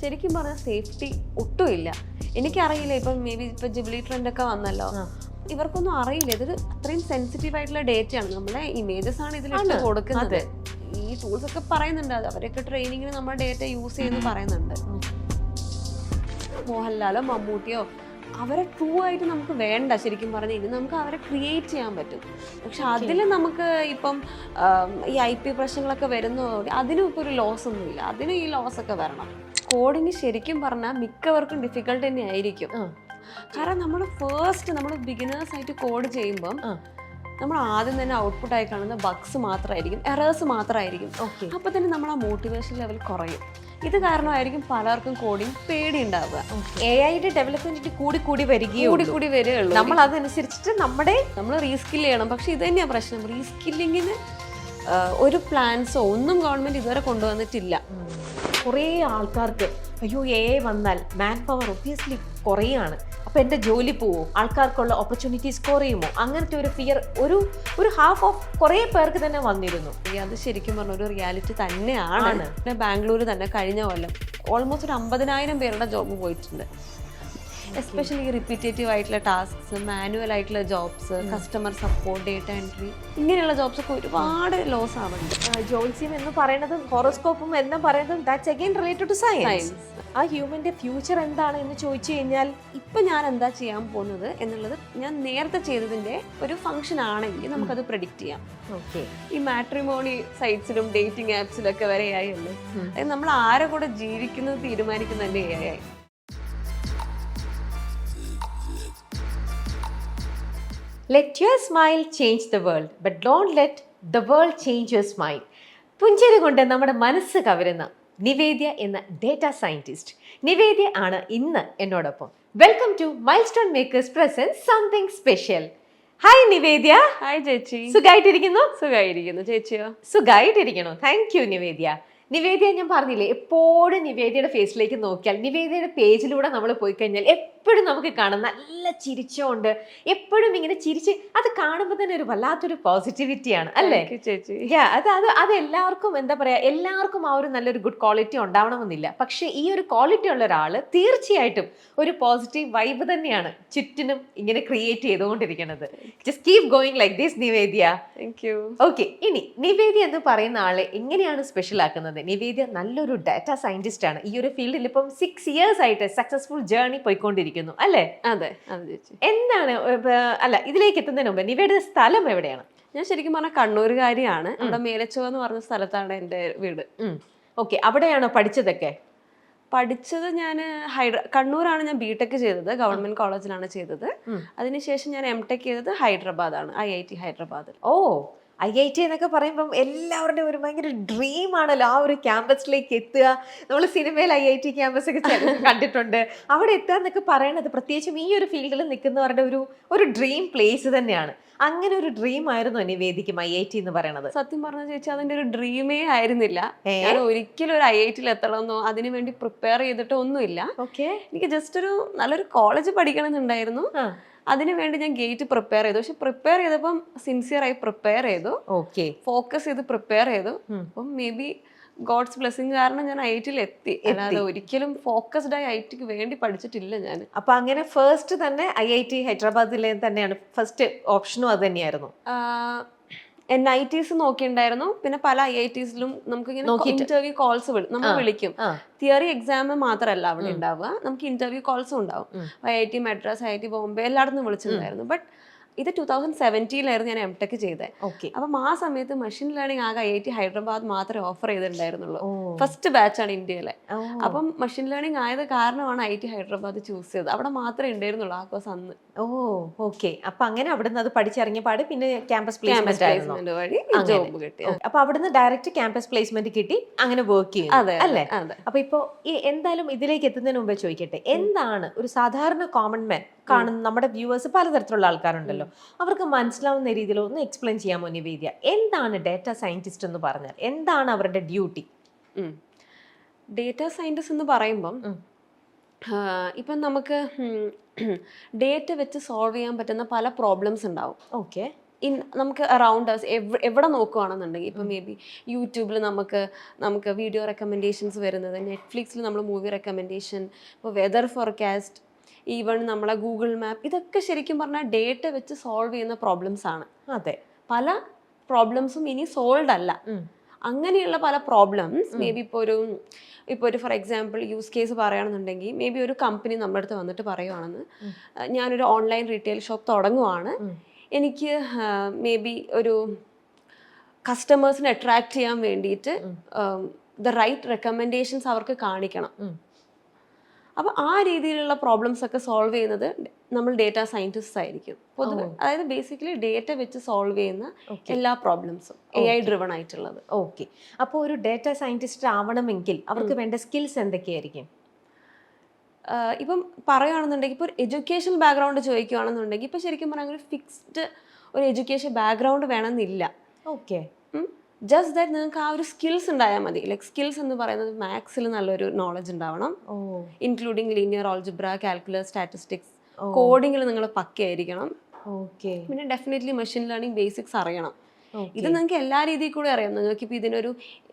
ശരിക്കും പറഞ്ഞാൽ സേഫ്റ്റി ഒട്ടുമില്ല. എനിക്കറിയില്ല, ഇപ്പം മേ ബി ഇപ്പം ജിബ്ലി ട്രെൻഡൊക്കെ വന്നല്ലോ, ഇവർക്കൊന്നും അറിയില്ല. ഇതൊരു അത്രയും സെൻസിറ്റീവ് ആയിട്ടുള്ള ഡേറ്റയാണ്, നമ്മുടെ ഇമേജസ് ആണ് ഇതിലിട്ട് കൊടുക്കുന്നത്. ഈ ടൂൾസ് ഒക്കെ പറയുന്നുണ്ട്, അവരൊക്കെ ട്രെയിനിങ്ങിന് നമ്മുടെ ഡേറ്റ യൂസ് ചെയ്യുന്നു പറയുന്നുണ്ട്. മോഹൻലാലോ മമ്മൂട്ടിയോ അവരെ ട്രൂ ആയിട്ട് നമുക്ക് വേണ്ട. ശരിക്കും പറഞ്ഞാൽ ഇനി നമുക്ക് അവരെ ക്രിയേറ്റ് ചെയ്യാൻ പറ്റും. പക്ഷെ അതിൽ നമുക്ക് ഇപ്പം ഈ IP പ്രശ്നങ്ങളൊക്കെ വരുന്നതോടെ അതിനും ഇപ്പോൾ ഒരു ലോസ് ഒന്നുമില്ല. അതിന് ഈ ലോസ് ഒക്കെ വരണം. കോഡിങ് ശരിക്കും പറഞ്ഞാൽ മിക്കവർക്കും ഡിഫിക്കൽട്ട് തന്നെ ആയിരിക്കും. കാരണം നമ്മൾ ബിഗിനേഴ്സ് ആയിട്ട് കോഡ് ചെയ്യുമ്പം നമ്മൾ ആദ്യം തന്നെ ഔട്ട്പുട്ടായി കാണുന്ന ബഗ്സ് മാത്രമായിരിക്കും, എറേഴ്സ് മാത്രമായിരിക്കും. അപ്പോൾ തന്നെ നമ്മൾ ആ മോട്ടിവേഷൻ ലെവൽ കുറയും. ഇത് കാരണമായിരിക്കും പലർക്കും കോഡിങ് പേടി ഉണ്ടാവുക. AI ഡെവലപ്മെന്റ് കൂടി വരികയുള്ളൂ. നമ്മൾ അതനുസരിച്ചിട്ട് നമ്മൾ റീസ്കിൽ ചെയ്യണം. പക്ഷെ ഇത് തന്നെയാണ് പ്രശ്നം, റീസ്കില്ലിങ്ങിന് ഒരു പ്ലാൻസോ ഒന്നും ഗവൺമെന്റ് ഇതുവരെ കൊണ്ടുവന്നിട്ടില്ല. കുറേ ആൾക്കാർക്ക് അയ്യോ AI വന്നാൽ മാൻ പവർ ഒബ്വിയസ്ലി കുറയാണ്, അപ്പോൾ എൻ്റെ ജോലി പോവും, ആൾക്കാർക്കുള്ള ഓപ്പർച്യൂണിറ്റീസ് കുറയുമോ, അങ്ങനത്തെ ഒരു ഫിയർ ഒരു ഹാഫ് ഓഫ് കുറേ പേർക്ക് തന്നെ വന്നിരുന്നു. അത് ശരിക്കും പറഞ്ഞ ഒരു റിയാലിറ്റി തന്നെയാണ്. ബാംഗ്ലൂർ തന്നെ കഴിഞ്ഞ കൊല്ലം ഓൾമോസ്റ്റ് ഒരു 50,000 പേരുടെ ജോബ് പോയിട്ടുണ്ട്. എസ്പെഷ്യലി റിപ്പീറ്റേറ്റീവ് ആയിട്ടുള്ള ടാസ്ക്സ്, മാനുവൽ ആയിട്ടുള്ള jobs, customer support, data entry, ഇങ്ങനെയുള്ള ജോബ്സ് ഒക്കെ ഒരുപാട് ലോസ് ആവുന്നുണ്ട്. ജോത്സ്യം എന്ന് പറയുന്നതും ഹോറോസ്കോപ്പും എന്ന് പറയുന്നതും that's again related two science. ആ ഹ്യൂമന്റെ ഫ്യൂച്ചർ എന്താണ് എന്ന് ചോദിച്ചു കഴിഞ്ഞാൽ ഇപ്പം ഞാൻ എന്താ ചെയ്യാൻ പോകുന്നത് എന്നുള്ളത് ഞാൻ നേരത്തെ ചെയ്തതിൻ്റെ ഒരു ഫംഗ്ഷൻ ആണെങ്കിൽ നമുക്കത് പ്രെഡിക്റ്റ് ചെയ്യാം. ഈ മാട്രിമോണി സൈറ്റ്സിലും ഡേറ്റിംഗ് ആപ്സിലൊക്കെ വരെ AI അല്ലേ, അതായത് നമ്മൾ ആരെ കൂടെ ജീവിക്കുന്നത് തീരുമാനിക്കുന്നതല്ലേ AI. Let your smile change the world, but don't let the world change your smile. പുഞ്ചിരി കൊണ്ട് നമ്മുടെ മനസ്സ് കവരുന്ന നിവേദ്യ എന്ന ഡേറ്റ സയന്റിസ്റ്റ് നിവേദ്യ ആണ് ഇന്ന് എന്നോടൊപ്പം. Welcome to Milestone Makers present something special. Hi Nivedya. Hi ചേച്ചി. സുഖായിട്ടിരിക്കുന്നു? സുഖായിരിക്കുന്നു. ചേച്ചിയോ? സുഖായിട്ടിരിക്കുന്നു. താങ്ക് യു നിവേദ്യ. നിവേദ്യ, ഞാൻ പറഞ്ഞില്ലേ, എപ്പോഴും നിവേദ്യയുടെ ഫേസിലേക്ക് നോക്കിയാൽ, നിവേദ്യയുടെ പേജിലൂടെ നമ്മൾ പോയി കഴിഞ്ഞാൽ എപ്പോഴും നമുക്ക് കാണാം നല്ല ചിരിച്ചോണ്ട്, എപ്പോഴും ഇങ്ങനെ ചിരിച്ച്, അത് കാണുമ്പോൾ തന്നെ ഒരു വല്ലാത്തൊരു പോസിറ്റിവിറ്റിയാണ് അല്ലേ ചേച്ചി? അത് എല്ലാവർക്കും എന്താ പറയാ, എല്ലാവർക്കും ആ ഒരു നല്ലൊരു ഗുഡ് ക്വാളിറ്റി ഉണ്ടാവണമെന്നില്ല. പക്ഷെ ഈ ഒരു ക്വാളിറ്റി ഉള്ള ഒരാള് തീർച്ചയായിട്ടും ഒരു പോസിറ്റീവ് വൈബ് തന്നെയാണ് ചുറ്റിനും ഇങ്ങനെ ക്രിയേറ്റ് ചെയ്തുകൊണ്ടിരിക്കുന്നത്. Just keep going like this Nivedya. Thank you. Okay, ഇനി നിവേദ്യ എന്ന് പറയുന്ന ആളെ എങ്ങനെയാണ് സ്പെഷ്യൽ ആക്കുന്നത്? നിവേദ്യ നല്ലൊരു ഡാറ്റ സയന്റിസ്റ്റ് ആണ്. ഈ ഒരു ഫീൽഡിൽ ഇപ്പം 6 years ആയിട്ട് സക്സസ്ഫുൾ ജേർണി പോയിക്കൊണ്ടിരിക്കുന്നു അല്ലേ? അതെ ചേച്ചി. എന്താണ് ഇതിലേക്ക് എത്തുന്നതിന് മുമ്പ് നിവേദ്യയുടെ സ്ഥലം എവിടെയാണ്? ഞാൻ ശരിക്കും പറഞ്ഞാൽ കണ്ണൂരുകാരിയാണ്. അവിടെ മേലച്ചോ എന്ന് പറഞ്ഞ സ്ഥലത്താണ് എൻ്റെ വീട്. ഓക്കെ, അവിടെയാണോ പഠിച്ചതൊക്കെ? പഠിച്ചത് ഞാൻ കണ്ണൂരാണ്. ഞാൻ BTech ചെയ്തത് ഗവൺമെന്റ് കോളേജിലാണ് ചെയ്തത്. അതിനുശേഷം ഞാൻ MTech ചെയ്തത് ഹൈദരാബാദാണ്, IIT ഹൈദരാബാദിൽ. ഓ, IIT എന്നൊക്കെ പറയുമ്പം എല്ലാവരുടെയും ഒരു ഭയങ്കര ഡ്രീം ആണല്ലോ ആ ഒരു ക്യാമ്പസിലേക്ക് എത്തുക. നമ്മൾ സിനിമയിൽ IIT ക്യാമ്പസ് ഒക്കെ കണ്ടിട്ടുണ്ട്. അവിടെ എത്തുക എന്നൊക്കെ പറയണത് പ്രത്യേകിച്ചും ഈ ഒരു ഫീൽഡിൽ നിൽക്കുന്നവരുടെ ഒരു ഡ്രീം പ്ലേസ് തന്നെയാണ്. അങ്ങനെ ഒരു ഡ്രീം ആയിരുന്നു നിവേദിക്കും IIT എന്ന് പറയുന്നത്? സത്യം പറഞ്ഞ ചേച്ചി, അതിന്റെ ഒരു ഡ്രീമേ ആയിരുന്നില്ല. ഞാൻ ഒരിക്കലും ഒരു IIT എത്തണമെന്നോ അതിനു വേണ്ടി പ്രിപ്പയർ ചെയ്തിട്ടോ ഒന്നുമില്ല. എനിക്ക് ജസ്റ്റ് ഒരു നല്ലൊരു കോളേജ് പഠിക്കണം എന്നുണ്ടായിരുന്നു. അതിനുവേണ്ടി ഞാൻ ഗേറ്റ് പ്രിപ്പയർ ചെയ്തു. പക്ഷെ പ്രിപ്പയർ ചെയ്തപ്പം സിൻസിയറായി പ്രിപ്പയർ ചെയ്തു, ഫോക്കസ് ചെയ്ത് പ്രിപ്പയർ ചെയ്തു. അപ്പം മേ ബി ഗോഡ്സ് ബ്ലെസ്സിങ് കാരണം ഞാൻ IIT എത്തി. അല്ലാതെ ഒരിക്കലും ഫോക്കസ്ഡ് ആയി IIT വേണ്ടി പഠിച്ചിട്ടില്ല ഞാൻ. അപ്പൊ അങ്ങനെ ഫസ്റ്റ് തന്നെ IIT ഹൈദരാബാദിലെ തന്നെയാണ് ഫസ്റ്റ് ഓപ്ഷനും അത് തന്നെയായിരുന്നു? NITs നോക്കിയിട്ടുണ്ടായിരുന്നു. പിന്നെ പല IITസിലും നമുക്ക് ഇങ്ങനെ ഇന്റർവ്യൂ കോൾസ് നമ്മൾ വിളിക്കും. തിയറി എക്സാം മാത്രമല്ല അവിടെ ഉണ്ടാവുക, നമുക്ക് ഇന്റർവ്യൂ കോൾസും ഉണ്ടാവും. IIT മദ്രാസ്, IIT ബോംബെ എല്ലായിടത്തും വിളിച്ചിട്ടുണ്ടായിരുന്നു. ബട്ട് ഇത് 2017 ഞാൻ MTech ചെയ്തത്. അപ്പം ആ സമയത്ത് മെഷീൻ ലേണിംഗ് ആകെ IIT ഹൈദരാബാദ് മാത്രമേ ഓഫർ ചെയ്തിട്ടുണ്ടായിരുന്നുള്ളൂ. ഫസ്റ്റ് ബാച്ചാണ് ഇന്ത്യയിലെ. അപ്പം മെഷീൻ ലേണിംഗ് ആയത് കാരണമാണ് IIT ഹൈദരാബാദ് ചൂസ് ചെയ്തത്. അവിടെ മാത്രമേ ഉണ്ടായിരുന്നുള്ളൂ ആ കോഴ്സ് അന്ന്. ഓക്കെ, അപ്പൊ അങ്ങനെ അവിടുന്ന് അത് പഠിച്ചിറങ്ങിയ പാട് പിന്നെ ക്യാമ്പസ് പ്ലേസ്മെന്റ് വഴി ജോബ് കിട്ടി. അപ്പൊ അവിടുന്ന് ഡയറക്റ്റ് ക്യാമ്പസ് പ്ലേസ്മെന്റ് കിട്ടി, അങ്ങനെ വർക്ക് ചെയ്യും അല്ലേ? അപ്പൊ ഇപ്പൊ എന്തായാലും ഇതിലേക്ക് എത്തുന്നതിന് മുമ്പേ ചോദിക്കട്ടെ, എന്താണ് ഒരു സാധാരണ കോമൺ മാൻ കാണുന്ന നമ്മുടെ വ്യൂവേഴ്സ് പലതരത്തിലുള്ള ആൾക്കാരുണ്ടല്ലോ, അവർക്ക് മനസ്സിലാവുന്ന രീതിയിൽ ഒന്ന് എക്സ്പ്ലെയിൻ ചെയ്യാമോ നിവേദ്യ? എന്താണ് ഡാറ്റ സയന്റിസ്റ്റ് എന്ന് പറഞ്ഞാൽ? എന്താണ് അവരുടെ ഡ്യൂട്ടി? ഡേറ്റ സയന്റിസ്റ്റ് എന്ന് പറയുമ്പം ഇപ്പം നമുക്ക് ഡേറ്റ വെച്ച് സോൾവ് ചെയ്യാൻ പറ്റുന്ന പല പ്രോബ്ലംസ് ഉണ്ടാവും. നമുക്ക് അറൗണ്ട് എവിടെ നോക്കുകയാണെന്നുണ്ടെങ്കിൽ ഇപ്പം മേ ബി യൂട്യൂബിൽ നമുക്ക് വീഡിയോ റെക്കമെൻഡേഷൻസ് വരുന്നത്, നെറ്റ്ഫ്ലിക്സിൽ നമ്മൾ മൂവി റെക്കമെൻഡേഷൻ, ഇപ്പോൾ വെതർ ഫോർകാസ്റ്റ്, ഈവൺ നമ്മളെ ഗൂഗിൾ മാപ്പ്, ഇതൊക്കെ ശരിക്കും പറഞ്ഞാൽ ഡേറ്റ വെച്ച് സോൾവ് ചെയ്യുന്ന പ്രോബ്ലംസ് ആണ്. അതെ, പല പ്രോബ്ലംസും ഇനി സോൾവ് അല്ല. അങ്ങനെയുള്ള പല പ്രോബ്ലംസ് മേ ബി ഇപ്പോൾ ഒരു ഫോർ എക്സാമ്പിൾ യൂസ് കേസ് പറയുകയാണെന്നുണ്ടെങ്കിൽ, മേ ബി ഒരു കമ്പനി നമ്മുടെ അടുത്ത് വന്നിട്ട് പറയുവാണെന്ന്, ഞാനൊരു ഓൺലൈൻ റീറ്റെയിൽ ഷോപ്പ് തുടങ്ങുവാണ്, എനിക്ക് മേ ബി ഒരു കസ്റ്റമേഴ്സിനെ അട്രാക്ട് ചെയ്യാൻ വേണ്ടിയിട്ട് ദ റൈറ്റ് റെക്കമെൻഡേഷൻസ് അവർക്ക് കാണിക്കണം. അപ്പോൾ ആ രീതിയിലുള്ള പ്രോബ്ലംസ് ഒക്കെ സോൾവ് ചെയ്യുന്നത് നമ്മൾ ഡേറ്റ സയൻറ്റിസ്റ്റ് ആയിരിക്കും പൊതുവെ. അതായത് ബേസിക്കലി ഡേറ്റ വെച്ച് സോൾവ് ചെയ്യുന്ന എല്ലാ പ്രോബ്ലംസും AI ഡ്രിവൺ ആയിട്ടുള്ളത്. ഓക്കെ. അപ്പോൾ ഒരു ഡേറ്റ സയൻറ്റിസ്റ്റ് ആവണമെങ്കിൽ അവർക്ക് വേണ്ട സ്കിൽസ് എന്തൊക്കെയായിരിക്കും? ഇപ്പം പറയുകയാണെന്നുണ്ടെങ്കിൽ, ഇപ്പോൾ ഒരു എഡ്യൂക്കേഷൻ ബാക്ക്ഗ്രൗണ്ട് ചോദിക്കുകയാണെന്നുണ്ടെങ്കിൽ, ഇപ്പോൾ ശരിക്കും പറഞ്ഞാൽ ഒരു ഫിക്സ്ഡ് ഒരു എഡ്യൂക്കേഷൻ ബാക്ക്ഗ്രൗണ്ട് വേണമെന്നില്ല. ഓക്കെ. ജസ്റ്റ് ദാറ്റ് നിങ്ങൾക്ക് ആ ഒരു സ്കിൽസ് ഉണ്ടായാൽ മതി. ലൈക്ക് സ്കിൽസ് എന്ന് പറയുന്നത് മാത്സിൽ നല്ലൊരു നോളജ് ഉണ്ടാവണം, including linear algebra, calculus, statistics. കോഡിങ്ങിൽ നിങ്ങൾ പക്കയായിരിക്കണം. ഓക്കെ. പിന്നെ ഡെഫിനറ്റ്ലി മെഷീൻ ലേണിംഗ് ബേസിക്സ് അറിയണം. ഇത് നിങ്ങൾക്ക് എല്ലാ രീതിയിൽ കൂടെ അറിയാം. നിങ്ങൾക്ക് ഇപ്പോൾ ഇതിനൊരു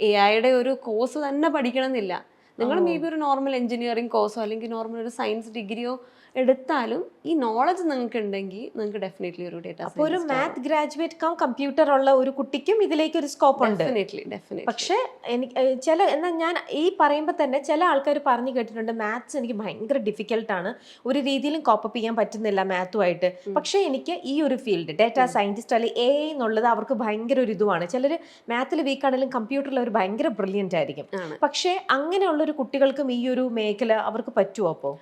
AI ഒരു കോഴ്സ് തന്നെ പഠിക്കണം എന്നില്ല. നിങ്ങൾ മേ ബി ഒരു നോർമൽ എഞ്ചിനീയറിംഗ് കോഴ്സോ അല്ലെങ്കിൽ നോർമൽ ഒരു സയൻസ് ഡിഗ്രിയോ എടുത്താലും ഈ നോളജ് നിങ്ങൾക്ക് ഉണ്ടെങ്കിൽ നിങ്ങൾക്ക് ഡെഫിനറ്റ്ലി ഒരു ഡേറ്റ അപ്പോൾ ഒരു മാത്ത് ഗ്രാജുവേറ്റ് കം കമ്പ്യൂട്ടർ ഉള്ള ഒരു കുട്ടിക്കും ഇതിലേക്ക് ഒരു സ്കോപ്പ് ഉണ്ട്. ഡെഫിനറ്റ്ലി. പക്ഷേ എനിക്ക് എന്നാൽ ഞാൻ ഈ പറയുമ്പോൾ തന്നെ ചില ആൾക്കാർ പറഞ്ഞു കേട്ടിട്ടുണ്ട്, മാത്സ് എനിക്ക് ഭയങ്കര ഡിഫിക്കൽട്ടാണ്, ഒരു രീതിയിലും കോപ്പപ്പ് ചെയ്യാൻ പറ്റുന്നില്ല മാത്തുമായിട്ട്, പക്ഷേ എനിക്ക് ഈ ഒരു ഫീൽഡ് ഡേറ്റ സയൻറ്റിസ്റ്റ് അല്ലെങ്കിൽ AI എന്നുള്ളത് അവർക്ക് ഭയങ്കര ഒരു ഇതുമാണ്. ചിലർ മാത്തിൽ വീക്ക് ആണെങ്കിലും കമ്പ്യൂട്ടറിൽ അവർ ഭയങ്കര ബ്രില്യൻ്റ് ആയിരിക്കും. പക്ഷേ അങ്ങനെയുള്ളൊരു കുട്ടികൾക്കും ഈ ഒരു മേഖല അവർക്ക് പറ്റുമോ? അപ്പോൾ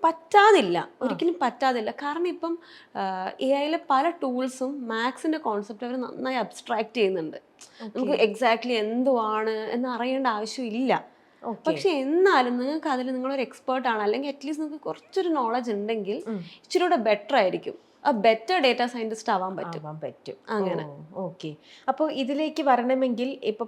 പറ്റാതില്ല, ഒരിക്കലും പറ്റാതില്ല. കാരണം ഇപ്പം AI പല ടൂൾസും മാത്സിന്റെ കോൺസെപ്റ്റ് അവർ നന്നായി അബ്സ്ട്രാക്ട് ചെയ്യുന്നുണ്ട്. നമുക്ക് എക്സാക്ട്ലി എന്തുവാണ് എന്ന് അറിയേണ്ട ആവശ്യമില്ല. പക്ഷെ എന്നാലും നിങ്ങൾക്ക് അതിൽ നിങ്ങളൊരു എക്സ്പേർട്ട് ആണ്, അല്ലെങ്കിൽ അറ്റ്ലീസ്റ്റ് നിങ്ങൾക്ക് കുറച്ചൊരു നോളജ് ഉണ്ടെങ്കിൽ ഇച്ചിരി കൂടെ ബെറ്റർ ആയിരിക്കും, ബെറ്റർ ഡേറ്റ സയന്റിസ്റ്റ് ആവാൻ പറ്റും. അങ്ങനെ. ഓക്കെ. അപ്പോൾ ഇതിലേക്ക് വരണമെങ്കിൽ ഇപ്പൊ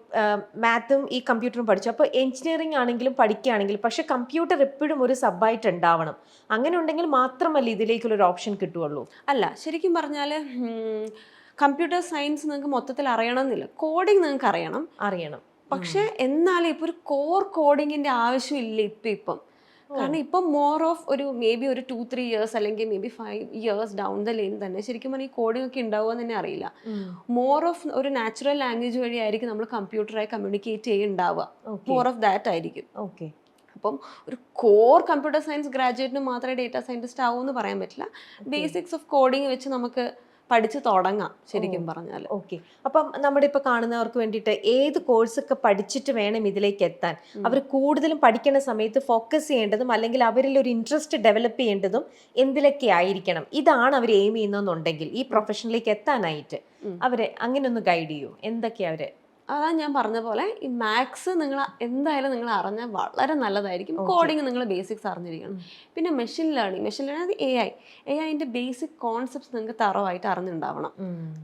മാത്തും ഈ കമ്പ്യൂട്ടറും പഠിച്ചു, അപ്പോൾ എഞ്ചിനീയറിംഗ് ആണെങ്കിലും പഠിക്കുകയാണെങ്കിലും പക്ഷെ കമ്പ്യൂട്ടർ എപ്പോഴും ഒരു സബ്ബായിട്ട് ഉണ്ടാവണം. അങ്ങനെ ഉണ്ടെങ്കിൽ മാത്രമല്ല ഇതിലേക്കുള്ളൊരു ഓപ്ഷൻ കിട്ടുള്ളൂ. അല്ല, ശരിക്കും പറഞ്ഞാൽ കമ്പ്യൂട്ടർ സയൻസ് നിങ്ങൾക്ക് മൊത്തത്തിൽ അറിയണമെന്നില്ല. കോഡിങ് നിങ്ങൾക്ക് അറിയണം. പക്ഷെ എന്നാലും ഇപ്പൊ ഒരു കോർ കോഡിങ്ങിന്റെ ആവശ്യമില്ല ഇപ്പം. കാരണം ഇപ്പം മോർ ഓഫ് ഒരു മേ ബി ഒരു 2-3 years അല്ലെങ്കിൽ may be 5 years down the line തന്നെ ശരിക്കും പറഞ്ഞാൽ ഈ കോഡിംഗ് ഒക്കെ ഉണ്ടാവുമെന്ന് തന്നെ അറിയില്ല. മോർ ഓഫ് ഒരു നാച്ചുറൽ ലാംഗ്വേജ് വഴിയായിരിക്കും നമ്മൾ കമ്പ്യൂട്ടറായി കമ്മ്യൂണിക്കേറ്റ് ചെയ്യുന്നുണ്ടാവുക. മോർ ഓഫ് ദാറ്റ് ആയിരിക്കും. ഓക്കെ. അപ്പം ഒരു കോർ കമ്പ്യൂട്ടർ സയൻസ് ഗ്രാജുവേറ്റിന് മാത്രമേ ഡേറ്റ സയന്റിസ്റ്റ് ആവുമെന്ന് പറയാൻ പറ്റില്ല. ബേസിക്സ് ഓഫ് കോഡിങ് വെച്ച് നമുക്ക് പഠിച്ച് തുടങ്ങാം ശരിക്കും പറഞ്ഞാൽ. ഓക്കെ. അപ്പം നമ്മുടെ ഇപ്പോൾ കാണുന്നവർക്ക് വേണ്ടിയിട്ട് ഏത് കോഴ്സൊക്കെ പഠിച്ചിട്ട് വേണം ഇതിലേക്ക് എത്താൻ? അവർ കൂടുതലും പഠിക്കുന്ന സമയത്ത് ഫോക്കസ് ചെയ്യേണ്ടതും അല്ലെങ്കിൽ അവരിൽ ഒരു ഇൻട്രസ്റ്റ് ഡെവലപ്പ് ചെയ്യേണ്ടതും എന്തിലൊക്കെ ആയിരിക്കണം? ഇതാണ് അവർ എയിം ചെയ്യുന്നുണ്ടെങ്കിൽ ഈ പ്രൊഫഷനിലേക്ക് എത്താനായിട്ട് അവരെ അങ്ങനെ ഒന്ന് ഗൈഡ് ചെയ്യൂ. എന്തൊക്കെയാ അവര്? അതാ ഞാൻ പറഞ്ഞ പോലെ ഈ മാത്സ് നിങ്ങൾ എന്തായാലും നിങ്ങൾ അറിഞ്ഞാൽ വളരെ നല്ലതായിരിക്കും. കോഡിങ് നിങ്ങൾ ബേസിക്സ് അറിഞ്ഞിരിക്കണം. പിന്നെ മെഷീൻ ലേണിംഗ് അത് AI ബേസിക് കോൺസെപ്റ്റ്സ് നിങ്ങൾക്ക് തറവായിട്ട് അറിഞ്ഞിട്ടുണ്ടാവണം.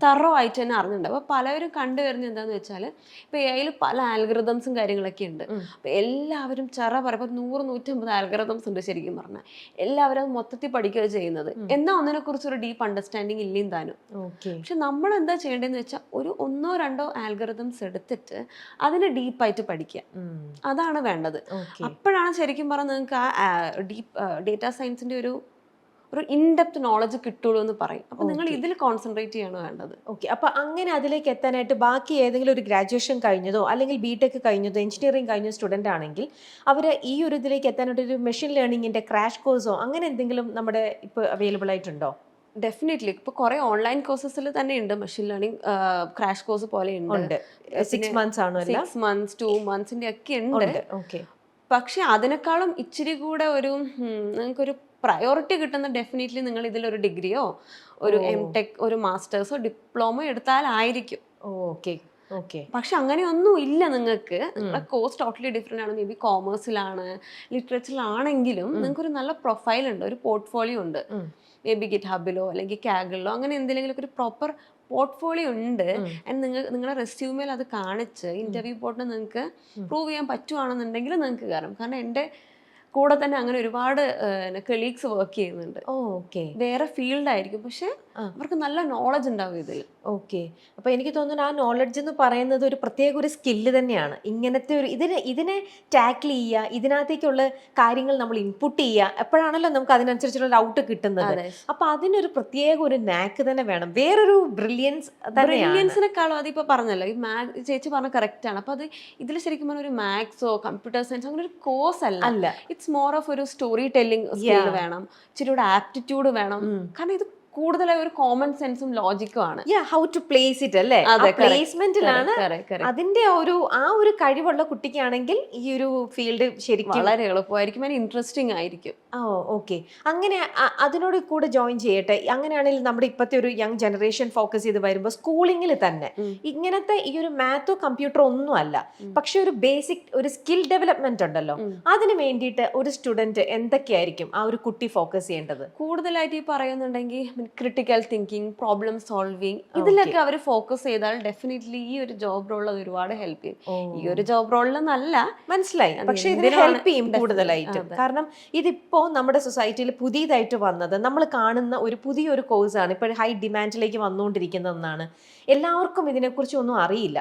തറവായിട്ട് തന്നെ അറിഞ്ഞിട്ടുണ്ടാവും. അപ്പോൾ പലവരും കണ്ടുവരുന്നത് എന്താണെന്ന് വെച്ചാൽ ഇപ്പോൾ AI പല ആൽഗറിതംസും കാര്യങ്ങളൊക്കെ ഉണ്ട്. അപ്പോൾ എല്ലാവരും പറയുമ്പോൾ 100-150 ആൽഗറിതംസ് ഉണ്ട് ശരിക്കും പറഞ്ഞാൽ. എല്ലാവരും അത് മൊത്തത്തിൽ പഠിക്കുകയാണ് ചെയ്യുന്നത്. എന്നാൽ ഒന്നിനെക്കുറിച്ചൊരു ഡീപ്പ് അണ്ടർസ്റ്റാൻഡിങ് ഇല്ലേം താനും. പക്ഷെ നമ്മൾ എന്താ ചെയ്യേണ്ടതെന്ന് വെച്ചാൽ ഒരു 1-2 ആൽഗറിതംസ് എടുത്തിട്ട് അതിനെ ഡീപ്പായിട്ട് പഠിക്കുക. അതാണ് വേണ്ടത്. അപ്പോഴാണ് ശരിക്കും പറഞ്ഞാൽ നിങ്ങൾക്ക് ആ ഡേറ്റ സയൻസിന്റെ ഒരു ഇൻഡെപ്ത് നോളജ് കിട്ടുള്ളൂ എന്ന് പറയും. അപ്പൊ നിങ്ങൾ ഇതിൽ കോൺസെൻട്രേറ്റ് ചെയ്യണോ വേണ്ടത്. ഓക്കെ. അപ്പൊ അങ്ങനെ അതിലേക്ക് എത്താനായിട്ട് ബാക്കി ഏതെങ്കിലും ഒരു ഗ്രാജുവേഷൻ കഴിഞ്ഞതോ അല്ലെങ്കിൽ BTech കഴിഞ്ഞതോ എഞ്ചിനീയറിംഗ് കഴിഞ്ഞ സ്റ്റുഡന്റ് ആണെങ്കിൽ അവർ ഈ ഒരു ഇതിലേക്ക് എത്താനായിട്ട് ഒരു മെഷീൻ ലേണിംഗിന്റെ ക്രാഷ് കോഴ്സോ അങ്ങനെ എന്തെങ്കിലും നമ്മുടെ ഇപ്പോൾ അവൈലബിൾ ആയിട്ടുണ്ടോ? ഡെഫിനറ്റ്ലി. ഇപ്പോൾ കുറേ ഓൺലൈൻ കോഴ്സസിൽ തന്നെ ഉണ്ട് മെഷീൻ ലേണിംഗ് ക്രാഷ് കോഴ്സ് പോലെ ഉണ്ട്. 6 months ആണോ? 6 months 2 months ഒക്കെ ഉണ്ട്. പക്ഷെ അതിനേക്കാളും ഇച്ചിരി കൂടെ ഒരു നിങ്ങൾക്കൊരു പ്രയോറിറ്റി കിട്ടുന്ന ഡെഫിനറ്റ്ലി നിങ്ങൾ ഇതിലൊരു ഡിഗ്രിയോ ഒരു MTech ഒരു മാസ്റ്റേഴ്സോ ഡിപ്ലോമോ എടുത്താലായിരിക്കും. പക്ഷെ അങ്ങനെയൊന്നും ഇല്ല. നിങ്ങൾക്ക് നിങ്ങളുടെ കോഴ്സ് ടോട്ടലി ഡിഫറെൻ്റ് ആണ്. മേ ബി കോമേഴ്സിലാണ് ലിറ്ററേച്ചറിലാണെങ്കിലും നിങ്ങൾക്കൊരു നല്ല പ്രൊഫൈൽ ഉണ്ട്, ഒരു പോർട്ട്ഫോളിയോ ഉണ്ട്. മേ ബി ഗിറ്റ്ഹബിലോ അല്ലെങ്കിൽ കാഗിളിലോ അങ്ങനെ എന്തെങ്കിലും ഒരു പ്രോപ്പർ പോർട്ട്ഫോളിയോ ഉണ്ട്. ആൻഡ് നിങ്ങളുടെ റെസ്യൂമേൽ അത് കാണിച്ച് ഇന്റർവ്യൂ പോർട്ടിന് നിങ്ങൾക്ക് പ്രൂവ് ചെയ്യാൻ പറ്റുവാണെന്നുണ്ടെങ്കിൽ നിങ്ങൾക്ക് കയറാം. കാരണം എൻ്റെ കൂടെ തന്നെ അങ്ങനെ ഒരുപാട് കൊളീഗ്സ് വർക്ക് ചെയ്യുന്നുണ്ട്. വേറെ ഫീൽഡായിരിക്കും പക്ഷെ അവർക്ക് നല്ല നോളജ് ഉണ്ടാവും ഇതിൽ. ഓക്കെ. അപ്പോൾ എനിക്ക് തോന്നുന്നു ആ നോളജ് എന്ന് പറയുന്നത് ഒരു പ്രത്യേക ഒരു സ്കില്ല് തന്നെയാണ്. ഇങ്ങനത്തെ ഒരു ഇതിനെ ടാക്കിൾ ചെയ്യുക, ഇതിനകത്തേക്കുള്ള കാര്യങ്ങൾ നമ്മൾ ഇൻപുട്ട് ചെയ്യുക, എപ്പോഴാണല്ലോ നമുക്ക് അതിനനുസരിച്ചുള്ള ഔട്ട് കിട്ടുന്നത്. അപ്പൊ അതിനൊരു പ്രത്യേക ഒരു നാക്ക് തന്നെ വേണം, വേറൊരു ബ്രില്യൻസ് ബ്രില്യൻസിനെക്കാളും അതിപ്പോ പറഞ്ഞല്ലോ, ഈ ചേച്ചി പറഞ്ഞ കറക്റ്റ് ആണ്. അപ്പൊ അത് ഇതിൽ ശരിക്കും പറഞ്ഞ ഒരു മാത്സോ കമ്പ്യൂട്ടർ സയൻസ് അങ്ങനെ ഒരു കോഴ്സ് അല്ല. ഇറ്റ്സ് മോർ ഓഫ് ഒരു സ്റ്റോറി ടെല്ലിംഗ് സ്കിൽ വേണം, ഇച്ചിരി കൂടെ ആപ്റ്റിറ്റ്യൂഡ് വേണം. കാരണം ഇത് കൂടുതലായി ഒരു കോമൺ സെൻസും ലോജിക്കും ആണ്. ഹൗ ടു പ്ലേസ് ഇറ്റ് അല്ലേ, പ്ലേസ്മെന്റിലാണ് അതിന്റെ ആ ഒരു കഴിവുള്ള കുട്ടിക്കാണെങ്കിൽ ഈ ഒരു ഫീൽഡ് ശരിക്കും വളരെ എളുപ്പമായിരിക്കും, അതിന് ഇൻട്രസ്റ്റിംഗ് ആയിരിക്കും. ഓക്കെ. അങ്ങനെ അതിനോട് കൂടെ ജോയിൻ ചെയ്യട്ടെ. അങ്ങനെയാണെങ്കിൽ നമ്മുടെ ഇപ്പോഴത്തെ ഒരു യങ് ജനറേഷൻ ഫോക്കസ് ചെയ്ത് വരുമ്പോൾ സ്കൂളിങ്ങിൽ തന്നെ ഇങ്ങനത്തെ ഈ ഒരു മാത്തോ കമ്പ്യൂട്ടറോ ഒന്നും അല്ല, പക്ഷെ ഒരു ബേസിക് ഒരു സ്കിൽ ഡെവലപ്മെന്റ് ഉണ്ടല്ലോ, അതിന് വേണ്ടിയിട്ട് ഒരു സ്റ്റുഡന്റ് എന്തൊക്കെയായിരിക്കും ആ ഒരു കുട്ടി ഫോക്കസ് ചെയ്യേണ്ടത്? കൂടുതലായിട്ട് ഈ പറയുന്നുണ്ടെങ്കിൽ ക്രിട്ടിക്കൽ തിങ്കിങ്, പ്രോബ്ലം സോൾവിങ്, ഇതിലൊക്കെ അവർ ഫോക്കസ് ചെയ്താൽ ഡെഫിനറ്റ്ലി ഈ ഒരു ജോബ് റോൾ ഒരുപാട് ഹെൽപ്പ് ചെയ്യും. ഈ ഒരു ജോബ് റോളിലെന്നല്ല, മനസ്സിലായി, പക്ഷെ ഇതിന് ഹെൽപ്പ് ചെയ്യും കൂടുതലായിട്ട്. കാരണം ഇതിപ്പോ നമ്മുടെ സൊസൈറ്റിയിൽ പുതിയതായിട്ട് വന്നത് നമ്മൾ കാണുന്ന ഒരു പുതിയൊരു കോഴ്സാണ്, ഇപ്പോൾ ഹൈ ഡിമാൻഡിലേക്ക് വന്നുകൊണ്ടിരിക്കുന്ന ഒന്നാണ്. എല്ലാവർക്കും ഇതിനെക്കുറിച്ച് ഒന്നും അറിയില്ല.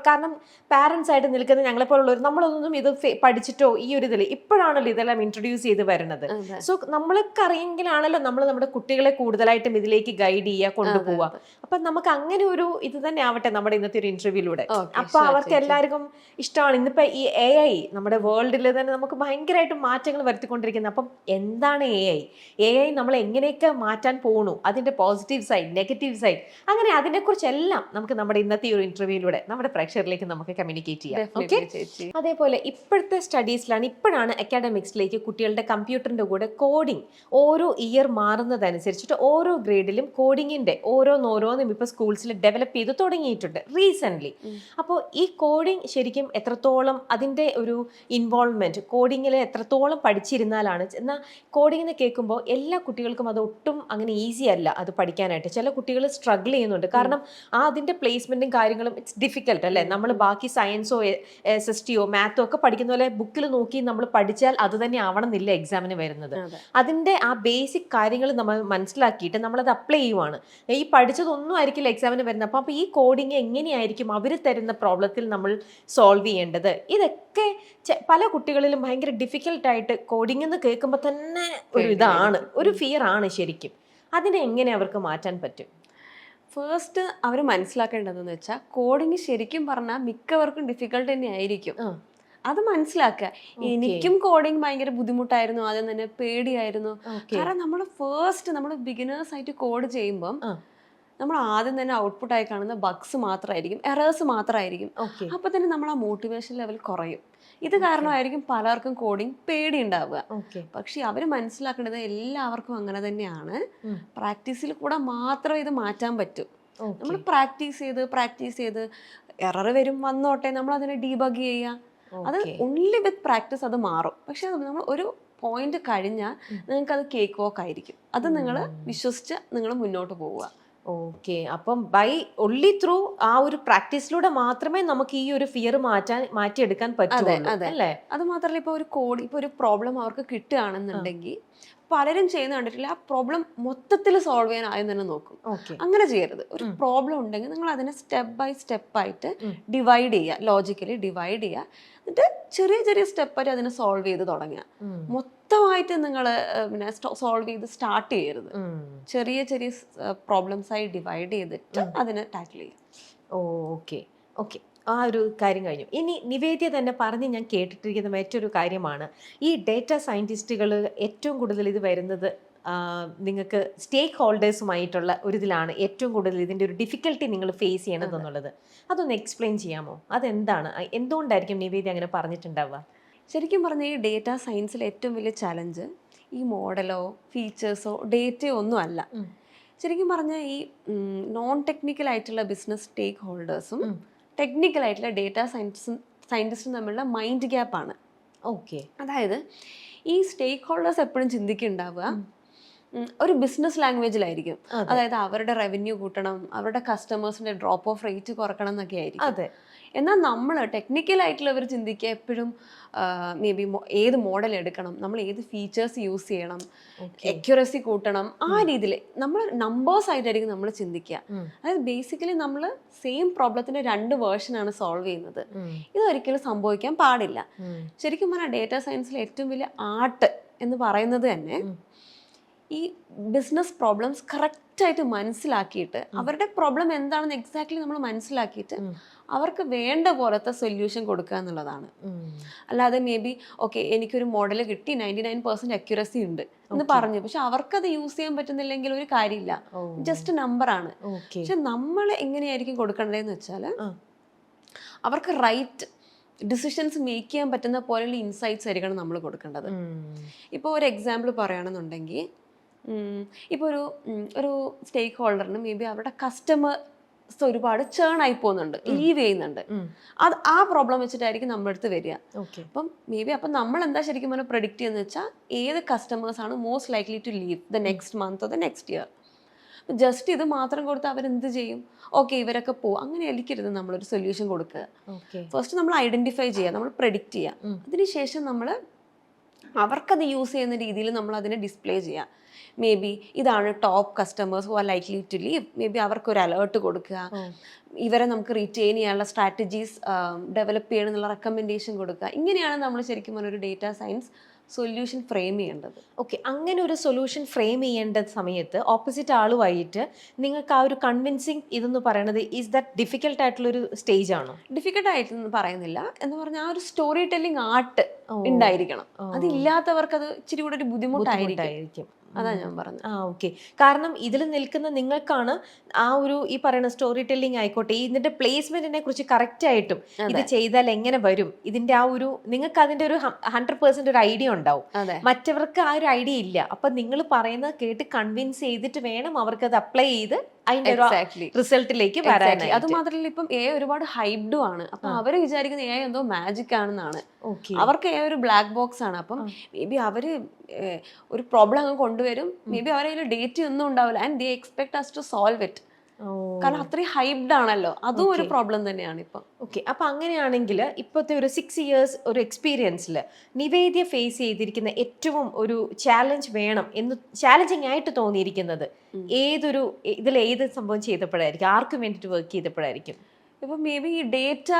കാരണം പാരന്റ്സ് ആയിട്ട് നിൽക്കുന്ന ഞങ്ങളെപ്പോലുള്ളവർ നമ്മളൊന്നും ഇത് പഠിച്ചിട്ടോ ഈ ഒരു ഇതിൽ ഇപ്പോഴാണല്ലോ ഇതെല്ലാം ഇൻട്രൊഡ്യൂസ് ചെയ്ത് വരുന്നത്. സോ നമ്മൾക്ക് അറിയെങ്കിലാണല്ലോ നമ്മൾ നമ്മുടെ കുട്ടികളെ കൂടുതലായിട്ടും ഇതിലേക്ക് ഗൈഡ് ചെയ്യുക, കൊണ്ടുപോവുക. അപ്പൊ നമുക്ക് അങ്ങനെ ഒരു ഇത് തന്നെ ആവട്ടെ നമ്മുടെ ഇന്നത്തെ ഒരു ഇന്റർവ്യൂലൂടെ. അപ്പൊ അവർക്ക് എല്ലാവർക്കും ഇഷ്ടമാണ്. ഇന്നിപ്പോ ഈ AI നമ്മുടെ വേൾഡിൽ തന്നെ നമുക്ക് ഭയങ്കരമായിട്ട് മാറ്റങ്ങൾ വരുത്തിക്കൊണ്ടിരിക്കുന്നത്. അപ്പം എന്താണ് AI നമ്മൾ എങ്ങനെയൊക്കെ മാറ്റാൻ പോണു, അതിന്റെ പോസിറ്റീവ് സൈഡ്, നെഗറ്റീവ് സൈഡ്, അങ്ങനെ അതിനെക്കുറിച്ചെല്ലാം നമുക്ക് നമ്മുടെ ഇന്നത്തെ ഒരു ഇന്റർവ്യൂലൂടെ നമ്മുടെ പ്രേക്ഷകരിലേക്ക് നമുക്ക് കമ്മ്യൂണിക്കേറ്റ് ചെയ്യാം. ഓക്കെ. അതേപോലെ ഇപ്പോഴത്തെ സ്റ്റഡീസിലാണ്, ഇപ്പോഴാണ് അക്കാഡമിക്സിലേക്ക് കുട്ടികളുടെ കമ്പ്യൂട്ടറിന്റെ കൂടെ കോഡിംഗ് ഓരോ ഇയർ മാറുന്നതനുസരിച്ചിട്ട് ഓരോ ഗ്രേഡിലും കോഡിങ്ങിന്റെ ഓരോന്നോരോന്നും ഇപ്പൊ സ്കൂൾസിൽ ഡെവലപ്പ് ചെയ്ത് തുടങ്ങിയിട്ടുണ്ട് റീസെന്റ്. അപ്പോൾ ഈ കോഡിങ് ശരിക്കും എത്രത്തോളം അതിന്റെ ഒരു ഇൻവോൾവ്മെന്റ്, കോഡിങ്ങിൽ എത്രത്തോളം പഠിച്ചിരുന്നാലാണ്, എന്നാൽ കോഡിംഗ് എന്ന് കേൾക്കുമ്പോൾ എല്ലാ കുട്ടികൾക്കും അത് ഒട്ടും അങ്ങനെ ഈസി അല്ല അത് പഠിക്കാനായിട്ട്. ചില കുട്ടികൾ സ്ട്രഗിൾ ചെയ്യുന്നുണ്ട്, കാരണം അതിന്റെ പ്ലേസ്മെന്റും കാര്യങ്ങളും ഇറ്റ്സ് ഡിഫിക്കൽട്ട് അല്ലേ. നമ്മൾ ബാക്കി സയൻസോ SSTയോ മാത്തോ ഒക്കെ പഠിക്കുന്ന പോലെ ബുക്കിൽ നോക്കി നമ്മൾ പഠിച്ചാൽ അത് തന്നെ ആവണമെന്നില്ല എക്സാമിന് വരുന്നത്. അതിന്റെ ആ ബേസിക് കാര്യങ്ങൾ നമ്മൾ മനസ്സിലാക്കിയിട്ട് നമ്മളത് അപ്ലൈ ചെയ്യുവാണ്. ഈ പഠിച്ചതൊന്നും ആയിരിക്കില്ല എക്സാമിന് വരുന്നത്. അപ്പോൾ ഈ കോഡിങ് എങ്ങനെയായിരിക്കും അവർ തരുന്ന പ്രോബ്ലത്തിൽ നമ്മൾ സോൾവ് ചെയ്യേണ്ടത്? ഇതൊക്കെ പല കുട്ടികളിലും ഭയങ്കര ഡിഫിക്കൽട്ടായിട്ട് കോഡിംഗ് എന്ന് കേൾക്കുമ്പോൾ തന്നെ ഒരു ഇതാണ്, ഒരു ഫിയർ ആണ് ശരിക്കും. അതിനെ എങ്ങനെ അവർക്ക് മാറ്റാൻ പറ്റും? ഫസ്റ്റ് അവർ മനസ്സിലാക്കേണ്ടതെന്ന് വെച്ചാൽ കോഡിങ് ശരിക്കും പറഞ്ഞാൽ മിക്കവർക്കും ഡിഫിക്കൽട്ട് തന്നെ ആയിരിക്കും. അത് മനസ്സിലാക്കുക. എനിക്കും കോഡിങ് ഭയങ്കര ബുദ്ധിമുട്ടായിരുന്നു, ആദ്യം തന്നെ പേടിയായിരുന്നു. കാരണം നമ്മൾ ബിഗിനേഴ്സ് ആയിട്ട് കോഡ് ചെയ്യുമ്പം നമ്മൾ ആദ്യം തന്നെ ഔട്ട്പുട്ട് ആയി കാണുന്ന ബഗ്സ് മാത്രമായിരിക്കും, എറേഴ്സ് മാത്രമായിരിക്കും. അപ്പൊ തന്നെ നമ്മൾ ആ മോട്ടിവേഷൻ ലെവൽ കുറയും. ഇത് കാരണമായിരിക്കും പലർക്കും കോഡിങ് പേടി ഉണ്ടാവുക. പക്ഷെ അവർ മനസ്സിലാക്കേണ്ടത് എല്ലാവർക്കും അങ്ങനെ തന്നെയാണ്. പ്രാക്ടീസിൽ കൂടെ മാത്രമേ ഇത് മാറ്റാൻ പറ്റൂ. നമ്മൾ പ്രാക്ടീസ് ചെയ്ത് എറർ വരും, വന്നോട്ടെ, നമ്മൾ അതിനെ ഡീബഗ് ചെയ്യുക. അത് ഓൺലി വിത്ത് പ്രാക്ടീസ് അത് മാറും. പക്ഷെ നമ്മൾ ഒരു പോയിന്റ് കഴിഞ്ഞാൽ നിങ്ങൾക്ക് അത് കേക്ക് വോക്ക് ആയിരിക്കും. അത് നിങ്ങൾ വിശ്വസിച്ച് നിങ്ങൾ മുന്നോട്ട് പോവുക. ഓക്കെ. അപ്പം ഒൺലി ത്രൂ ആ ഒരു പ്രാക്ടീസിലൂടെ മാത്രമേ നമുക്ക് ഈ ഒരു ഫിയർ മാറ്റിയെടുക്കാൻ പറ്റുള്ളൂ അല്ലേ? അത് മാത്രമല്ല, ഇപ്പൊ ഒരു പ്രോബ്ലം അവർക്ക് കിട്ടുകയാണെന്നുണ്ടെങ്കിൽ പലരും ചെയ്യുന്ന കണ്ടിട്ടില്ല, ആ പ്രോബ്ലം മൊത്തത്തിൽ സോൾവ് ചെയ്യാൻ ആദ്യം തന്നെ നോക്കും. അങ്ങനെ ചെയ്യരുത്. ഒരു പ്രോബ്ലം ഉണ്ടെങ്കിൽ നിങ്ങൾ അതിനെ സ്റ്റെപ്പ് ബൈ സ്റ്റെപ്പ് ആയിട്ട് ഡിവൈഡ് ചെയ്യുക, ലോജിക്കലി ഡിവൈഡ് ചെയ്യുക. എന്നിട്ട് ചെറിയ ചെറിയ സ്റ്റെപ്പായിട്ട് അതിനെ സോൾവ് ചെയ്ത് തുടങ്ങുക. മൊത്തമായിട്ട് നിങ്ങൾ പിന്നെ സോൾവ് ചെയ്ത് സ്റ്റാർട്ട് ചെയ്യരുത്. ചെറിയ ചെറിയ പ്രോബ്ലംസ് ആയി ഡിവൈഡ് ചെയ്തിട്ട് അതിനെ ടാക്കിൾ ചെയ്യുക. ഓക്കെ. ആ ഒരു കാര്യം കഴിഞ്ഞു. ഇനി നിവേദ്യ തന്നെ പറഞ്ഞ് ഞാൻ കേട്ടിട്ടിരിക്കുന്ന മറ്റൊരു കാര്യമാണ്, ഈ ഡേറ്റ സയൻറ്റിസ്റ്റുകൾ ഏറ്റവും കൂടുതൽ ഇത് വരുന്നത് നിങ്ങൾക്ക് സ്റ്റേക്ക് ഹോൾഡേഴ്സുമായിട്ടുള്ള ഒരു ഇതിലാണ് ഏറ്റവും കൂടുതൽ ഇതിൻ്റെ ഒരു ഡിഫിക്കൽട്ടി നിങ്ങൾ ഫേസ് ചെയ്യണമെന്നുള്ളത്. അതൊന്ന് എക്സ്പ്ലെയിൻ ചെയ്യാമോ? അതെന്താണ്, എന്തുകൊണ്ടായിരിക്കും നിവേദ്യ അങ്ങനെ പറഞ്ഞിട്ടുണ്ടാവുക? ശരിക്കും പറഞ്ഞാൽ ഈ ഡേറ്റ സയൻസിൽ ഏറ്റവും വലിയ ചലഞ്ച് ഈ മോഡലോ ഫീച്ചേഴ്സോ ഡേറ്റയോ ഒന്നും അല്ല. ശരിക്കും പറഞ്ഞാൽ ഈ നോൺ ടെക്നിക്കൽ ആയിട്ടുള്ള ബിസിനസ് സ്റ്റേക്ക് ഹോൾഡേഴ്സും ടെക്നിക്കൽ ആയിട്ടുള്ള ഡേറ്റ സയൻറ്റിസ്റ്റും തമ്മിലുള്ള മൈൻഡ് ഗ്യാപ്പാണ്. അതായത് ഈ സ്റ്റേക്ക് ഹോൾഡേഴ്സ് എപ്പോഴും ചിന്തിക്കുന്നുണ്ടാവുക, ഒരു ബിസിനസ് ലാംഗ്വേജിലായിരിക്കും. അതായത് അവരുടെ റവന്യൂ കൂട്ടണം, അവരുടെ കസ്റ്റമേഴ്സിന്റെ ഡ്രോപ്പ് ഓഫ് റേറ്റ് കുറക്കണം എന്നൊക്കെ ആയിരിക്കും. അതെ. എന്നാൽ നമ്മൾ ടെക്നിക്കലായിട്ടുള്ളവർ ചിന്തിക്കുക എപ്പോഴും മേ ബി ഏത് മോഡൽ എടുക്കണം, നമ്മൾ ഏത് ഫീച്ചേഴ്സ് യൂസ് ചെയ്യണം, അക്യുറസി കൂട്ടണം, ആ രീതിയിൽ നമ്മൾ നമ്പേഴ്സ് ആയിട്ടായിരിക്കും നമ്മൾ ചിന്തിക്കുക. അതായത് ബേസിക്കലി നമ്മൾ സെയിം പ്രോബ്ലത്തിന്റെ 2 വേർഷനാണ് സോൾവ് ചെയ്യുന്നത്. ഇതൊരിക്കലും സംഭവിക്കാൻ പാടില്ല. ശരിക്കും പറഞ്ഞാൽ ഡേറ്റ സയൻസിലെ ഏറ്റവും വലിയ ആർട്ട് എന്ന് പറയുന്നത് തന്നെ ഈ ബിസിനസ് പ്രോബ്ലംസ് കറക്റ്റായിട്ട് മനസ്സിലാക്കിയിട്ട് അവരുടെ പ്രോബ്ലം എന്താണെന്ന് എക്സാക്ട്ലി നമ്മൾ മനസ്സിലാക്കിയിട്ട് അവർക്ക് വേണ്ട പോലത്തെ സൊല്യൂഷൻ കൊടുക്കുക എന്നുള്ളതാണ്. അല്ലാതെ മേ ബി ഓക്കെ എനിക്കൊരു മോഡൽ കിട്ടി 99% അക്യുറസി ഉണ്ട് എന്ന് പറഞ്ഞു, പക്ഷെ അവർക്കത് യൂസ് ചെയ്യാൻ പറ്റുന്നില്ലെങ്കിൽ ഒരു കാര്യമില്ല, ജസ്റ്റ് നമ്പറാണ്. പക്ഷെ നമ്മൾ എങ്ങനെയായിരിക്കും കൊടുക്കേണ്ടതെന്ന് വെച്ചാൽ അവർക്ക് റൈറ്റ് ഡിസിഷൻസ് മേക്ക് ചെയ്യാൻ പറ്റുന്ന പോലെയുള്ള ഇൻസൈറ്റ്സ് ആയിരിക്കണം നമ്മൾ കൊടുക്കേണ്ടത്. ഇപ്പോൾ ഒരു എക്സാമ്പിൾ പറയുകയാണെന്നുണ്ടെങ്കിൽ, ഇപ്പോൾ ഒരു സ്റ്റേക്ക് ഹോൾഡറിന് മേ ബി അവരുടെ കസ്റ്റമേഴ്സ് ഒരുപാട് ചേൺ ആയി പോകുന്നുണ്ട്, ലീവ് ചെയ്യുന്നുണ്ട്. ആ പ്രോബ്ലം വെച്ചിട്ടായിരിക്കും നമ്മുടെ അടുത്ത് വരിക. അപ്പം മേ ബി അപ്പം നമ്മൾ എന്താ ശരിക്കും പറഞ്ഞാൽ പ്രെഡിക്റ്റ് ചെയ്യുന്നത് വെച്ചാൽ ഏത് കസ്റ്റമേഴ്സാണ് most likely to leave the next month or the next year. Just ഇത് മാത്രം കൊടുത്ത് അവരെന്ത് ചെയ്യും? ഓക്കെ ഇവരൊക്കെ പോകും. അങ്ങനെ അലിക്കരുത് നമ്മളൊരു സൊല്യൂഷൻ കൊടുക്കുക. ഫസ്റ്റ് നമ്മൾ ഐഡന്റിഫൈ ചെയ്യുക, നമ്മൾ പ്രെഡിക്റ്റ് ചെയ്യുക. അതിനുശേഷം നമ്മൾ അവർക്കത് യൂസ് ചെയ്യുന്ന രീതിയിൽ നമ്മൾ അതിനെ ഡിസ്പ്ലേ ചെയ്യുക. മേ ബി ഇതാണ് top customers who are likely to leave, maybe അവർക്കൊരു അലേർട്ട് കൊടുക്കുക, ഇവരെ നമുക്ക് റിറ്റെയിൻ ചെയ്യാനുള്ള സ്ട്രാറ്റജീസ് ഡെവലപ്പ് ചെയ്യണമെന്നുള്ള റെക്കമെൻഡേഷൻ കൊടുക്കുക. ഇങ്ങനെയാണ് നമ്മൾ ശരിക്കും പറഞ്ഞ ഒരു ഡേറ്റ സയൻസ് സൊല്യൂഷൻ ഫ്രെയിം ചെയ്യേണ്ടത്. ഓക്കെ, അങ്ങനെ ഒരു സൊല്യൂഷൻ ഫ്രെയിം ചെയ്യേണ്ട സമയത്ത് ഓപ്പോസിറ്റ് ആളുമായിട്ട് നിങ്ങൾക്ക് ആ ഒരു കൺവിൻസിങ് ഇതെന്ന് പറയുന്നത് ഈസ് ദാറ്റ് ഡിഫിക്കൽട്ട് ആയിട്ടുള്ളൊരു സ്റ്റേജ് ആണോ? ഡിഫിക്കൽട്ട് ആയിട്ടൊന്നും പറയുന്നില്ല. എന്ന് പറഞ്ഞാൽ ആ ഒരു സ്റ്റോറി ടെല്ലിംഗ് ആർട്ട് ഉണ്ടായിരിക്കണം. അതില്ലാത്തവർക്ക് അത് ഇച്ചിരി കൂടെ ഒരു ബുദ്ധിമുട്ടായിരിക്കും. അതാ ഞാൻ പറഞ്ഞത്. ഓക്കെ, കാരണം ഇതിൽ നിൽക്കുന്ന നിങ്ങൾക്കാണ് ആ ഒരു ഈ പറയുന്ന സ്റ്റോറി ടെല്ലിംഗ് ആയിക്കോട്ടെ, ഇതിന്റെ പ്ലേസ്മെന്റിനെ കുറിച്ച് കറക്റ്റ് ആയിട്ടും ഇത് ചെയ്താൽ എങ്ങനെ വരും, ഇതിന്റെ ആ ഒരു നിങ്ങൾക്ക് അതിന്റെ ഒരു 100% ഒരു ഐഡിയ ഉണ്ടാവും. മറ്റവർക്ക് ആ ഒരു ഐഡിയ ഇല്ല. അപ്പൊ നിങ്ങൾ പറയുന്നത് കേട്ട് കൺവിൻസ് ചെയ്തിട്ട് വേണം അവർക്ക് അത് അപ്ലൈ ചെയ്ത് അതിന്റെ റിസൾട്ടിലേക്ക് വരാനായി. അത് മാത്രമല്ല ഇപ്പം എ ഒരുപാട് ഹൈബ്ഡും ആണ്. അപ്പൊ അവര് വിചാരിക്കുന്ന എ എന്തോ മാജിക് ആണെന്നാണ്. അവർക്ക് എ ഒരു ബ്ലാക്ക് ബോക്സ് ആണ്. അപ്പം മേ ബി അവര് ഒരു പ്രോബ്ലം അങ്ങ് കൊണ്ടുവരും, മേ ബി അവരെ ഡേറ്റ് ഒന്നും ഉണ്ടാവില്ല, and they expect us to solve it. കാരണം അത്രയും ഹൈബ്ഡ് ആണല്ലോ, അതും ഒരു പ്രോബ്ലം തന്നെയാണ് ഇപ്പം. ഓക്കെ, അപ്പൊ അങ്ങനെയാണെങ്കിൽ ഇപ്പോഴത്തെ ഒരു 6 years ഒരു എക്സ്പീരിയൻസിൽ നിവേദ്യ ഫേസ് ചെയ്തിരിക്കുന്ന ഏറ്റവും ഒരു ചാലഞ്ച് വേണം എന്ന് ചാലഞ്ചിങ് ആയിട്ട് തോന്നിയിരിക്കുന്നത് ഏതൊരു ഏത് സംഭവം ചെയ്തപ്പോഴായിരിക്കും, ആർക്കും വേണ്ടിയിട്ട് വർക്ക് ചെയ്തപ്പോഴായിരിക്കും? ഇപ്പൊ മേ ബി ഈ ഡേറ്റ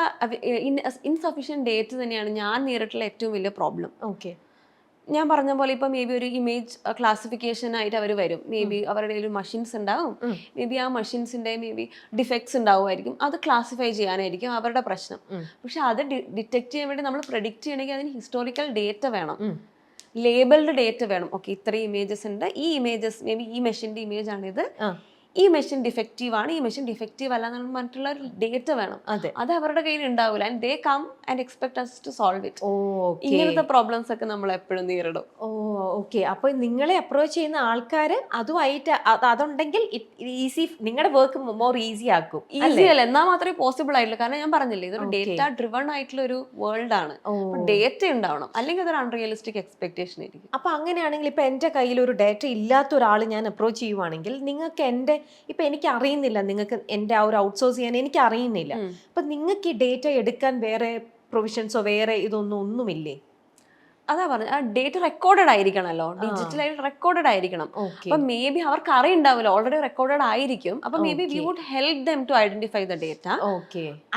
ഇൻസഫിഷ്യന്റ് ഡേറ്റ തന്നെയാണ് ഞാൻ നേരിട്ടുള്ള ഏറ്റവും വലിയ പ്രോബ്ലം. ഓക്കെ, ഞാൻ പറഞ്ഞ പോലെ ഇപ്പൊ മേ ബി ഒരു ഇമേജ് ക്ലാസിഫിക്കേഷൻ ആയിട്ട് അവർ വരും. മേ ബി അവരുടെ ഒരു മെഷീൻസ് ഉണ്ടാവും, മേ ബി ആ മെഷീൻസിന്റെ മേ ബി ഡിഫക്ട്സ് ഉണ്ടാവുമായിരിക്കും, അത് ക്ലാസിഫൈ ചെയ്യാനായിരിക്കും അവരുടെ പ്രശ്നം. പക്ഷെ അത് ഡിറ്റക്ട് ചെയ്യാൻ വേണ്ടി നമ്മൾ പ്രെഡിക്റ്റ് ചെയ്യണമെങ്കിൽ അതിന് ഹിസ്റ്റോറിക്കൽ ഡേറ്റ വേണം, ലേബിൾഡ് ഡേറ്റ വേണം. ഓക്കെ ഇത്രയും ഇമേജസ് ഉണ്ട്, ഈ ഇമേജസ് മേ ബി ഈ മെഷീന്റെ ഇമേജ് ആണിത്, ഈ മെഷീൻ ഡിഫക്റ്റീവ് ആണ്, ഈ മെഷീൻ ഡിഫക്റ്റീവ് അല്ല എന്ന് പറഞ്ഞിട്ടുള്ള ഒരു ഡേറ്റ വേണം. അത് അവരുടെ കയ്യിൽ ഉണ്ടാവില്ല, and they come and expect us to solve it. ഇങ്ങനത്തെ പ്രോബ്ലംസ് ഒക്കെ നമ്മൾ എപ്പോഴും നേരിടും. ഓക്കെ, അപ്പൊ നിങ്ങളെ അപ്രോച്ച് ചെയ്യുന്ന ആൾക്കാർ അതുമായിട്ട് അതുണ്ടെങ്കിൽ ഈസി, നിങ്ങളുടെ വർക്ക് മോർ ഈസി ആക്കും. ഈസി അല്ല, എന്നാൽ മാത്രമേ പോസിബിൾ ആയിട്ടുള്ളൂ. കാരണം ഞാൻ പറഞ്ഞില്ലേ ഇതൊരു ഡേറ്റ ഡ്രിവൺ ആയിട്ടുള്ള ഒരു വേൾഡ് ആണ്. ഡേറ്റ ഉണ്ടാവണം, അല്ലെങ്കിൽ അതൊരു അൺറിയലിസ്റ്റിക് എക്സ്പെക്ടേഷൻ ആയിരിക്കും. അപ്പൊ അങ്ങനെയാണെങ്കിൽ ഇപ്പൊ എന്റെ കയ്യിൽ ഒരു ഡേറ്റ ഇല്ലാത്ത ഒരാൾ ഞാൻ അപ്രോച്ച് ചെയ്യുവാണെങ്കിൽ നിങ്ങൾക്ക് എന്റെ ഇപ്പൊ എനിക്ക് അറിയുന്നില്ല, നിങ്ങൾക്ക് എന്റെ ആ ഒരു ഔട്ട്സോഴ്സ് ചെയ്യാൻ എനിക്ക് അറിയുന്നില്ല, അപ്പൊ നിങ്ങൾക്ക് ഈ ഡേറ്റ എടുക്കാൻ വേറെ പ്രൊവിഷൻസോ വേറെ ഒന്നുമില്ലേ? അതാ പറഞ്ഞത്, ആ ഡേറ്റ റെക്കോർഡഡ് ആയിരിക്കണമല്ലോ, ഡിജിറ്റലായിട്ട് റെക്കോർഡഡ് ആയിരിക്കണം. അപ്പൊ മേ ബി അവർക്ക് അറിയുണ്ടാവില്ല, ഓൾറെഡി റെക്കോർഡഡ് ആയിരിക്കും. അപ്പൊ maybe we would help them to identify the data.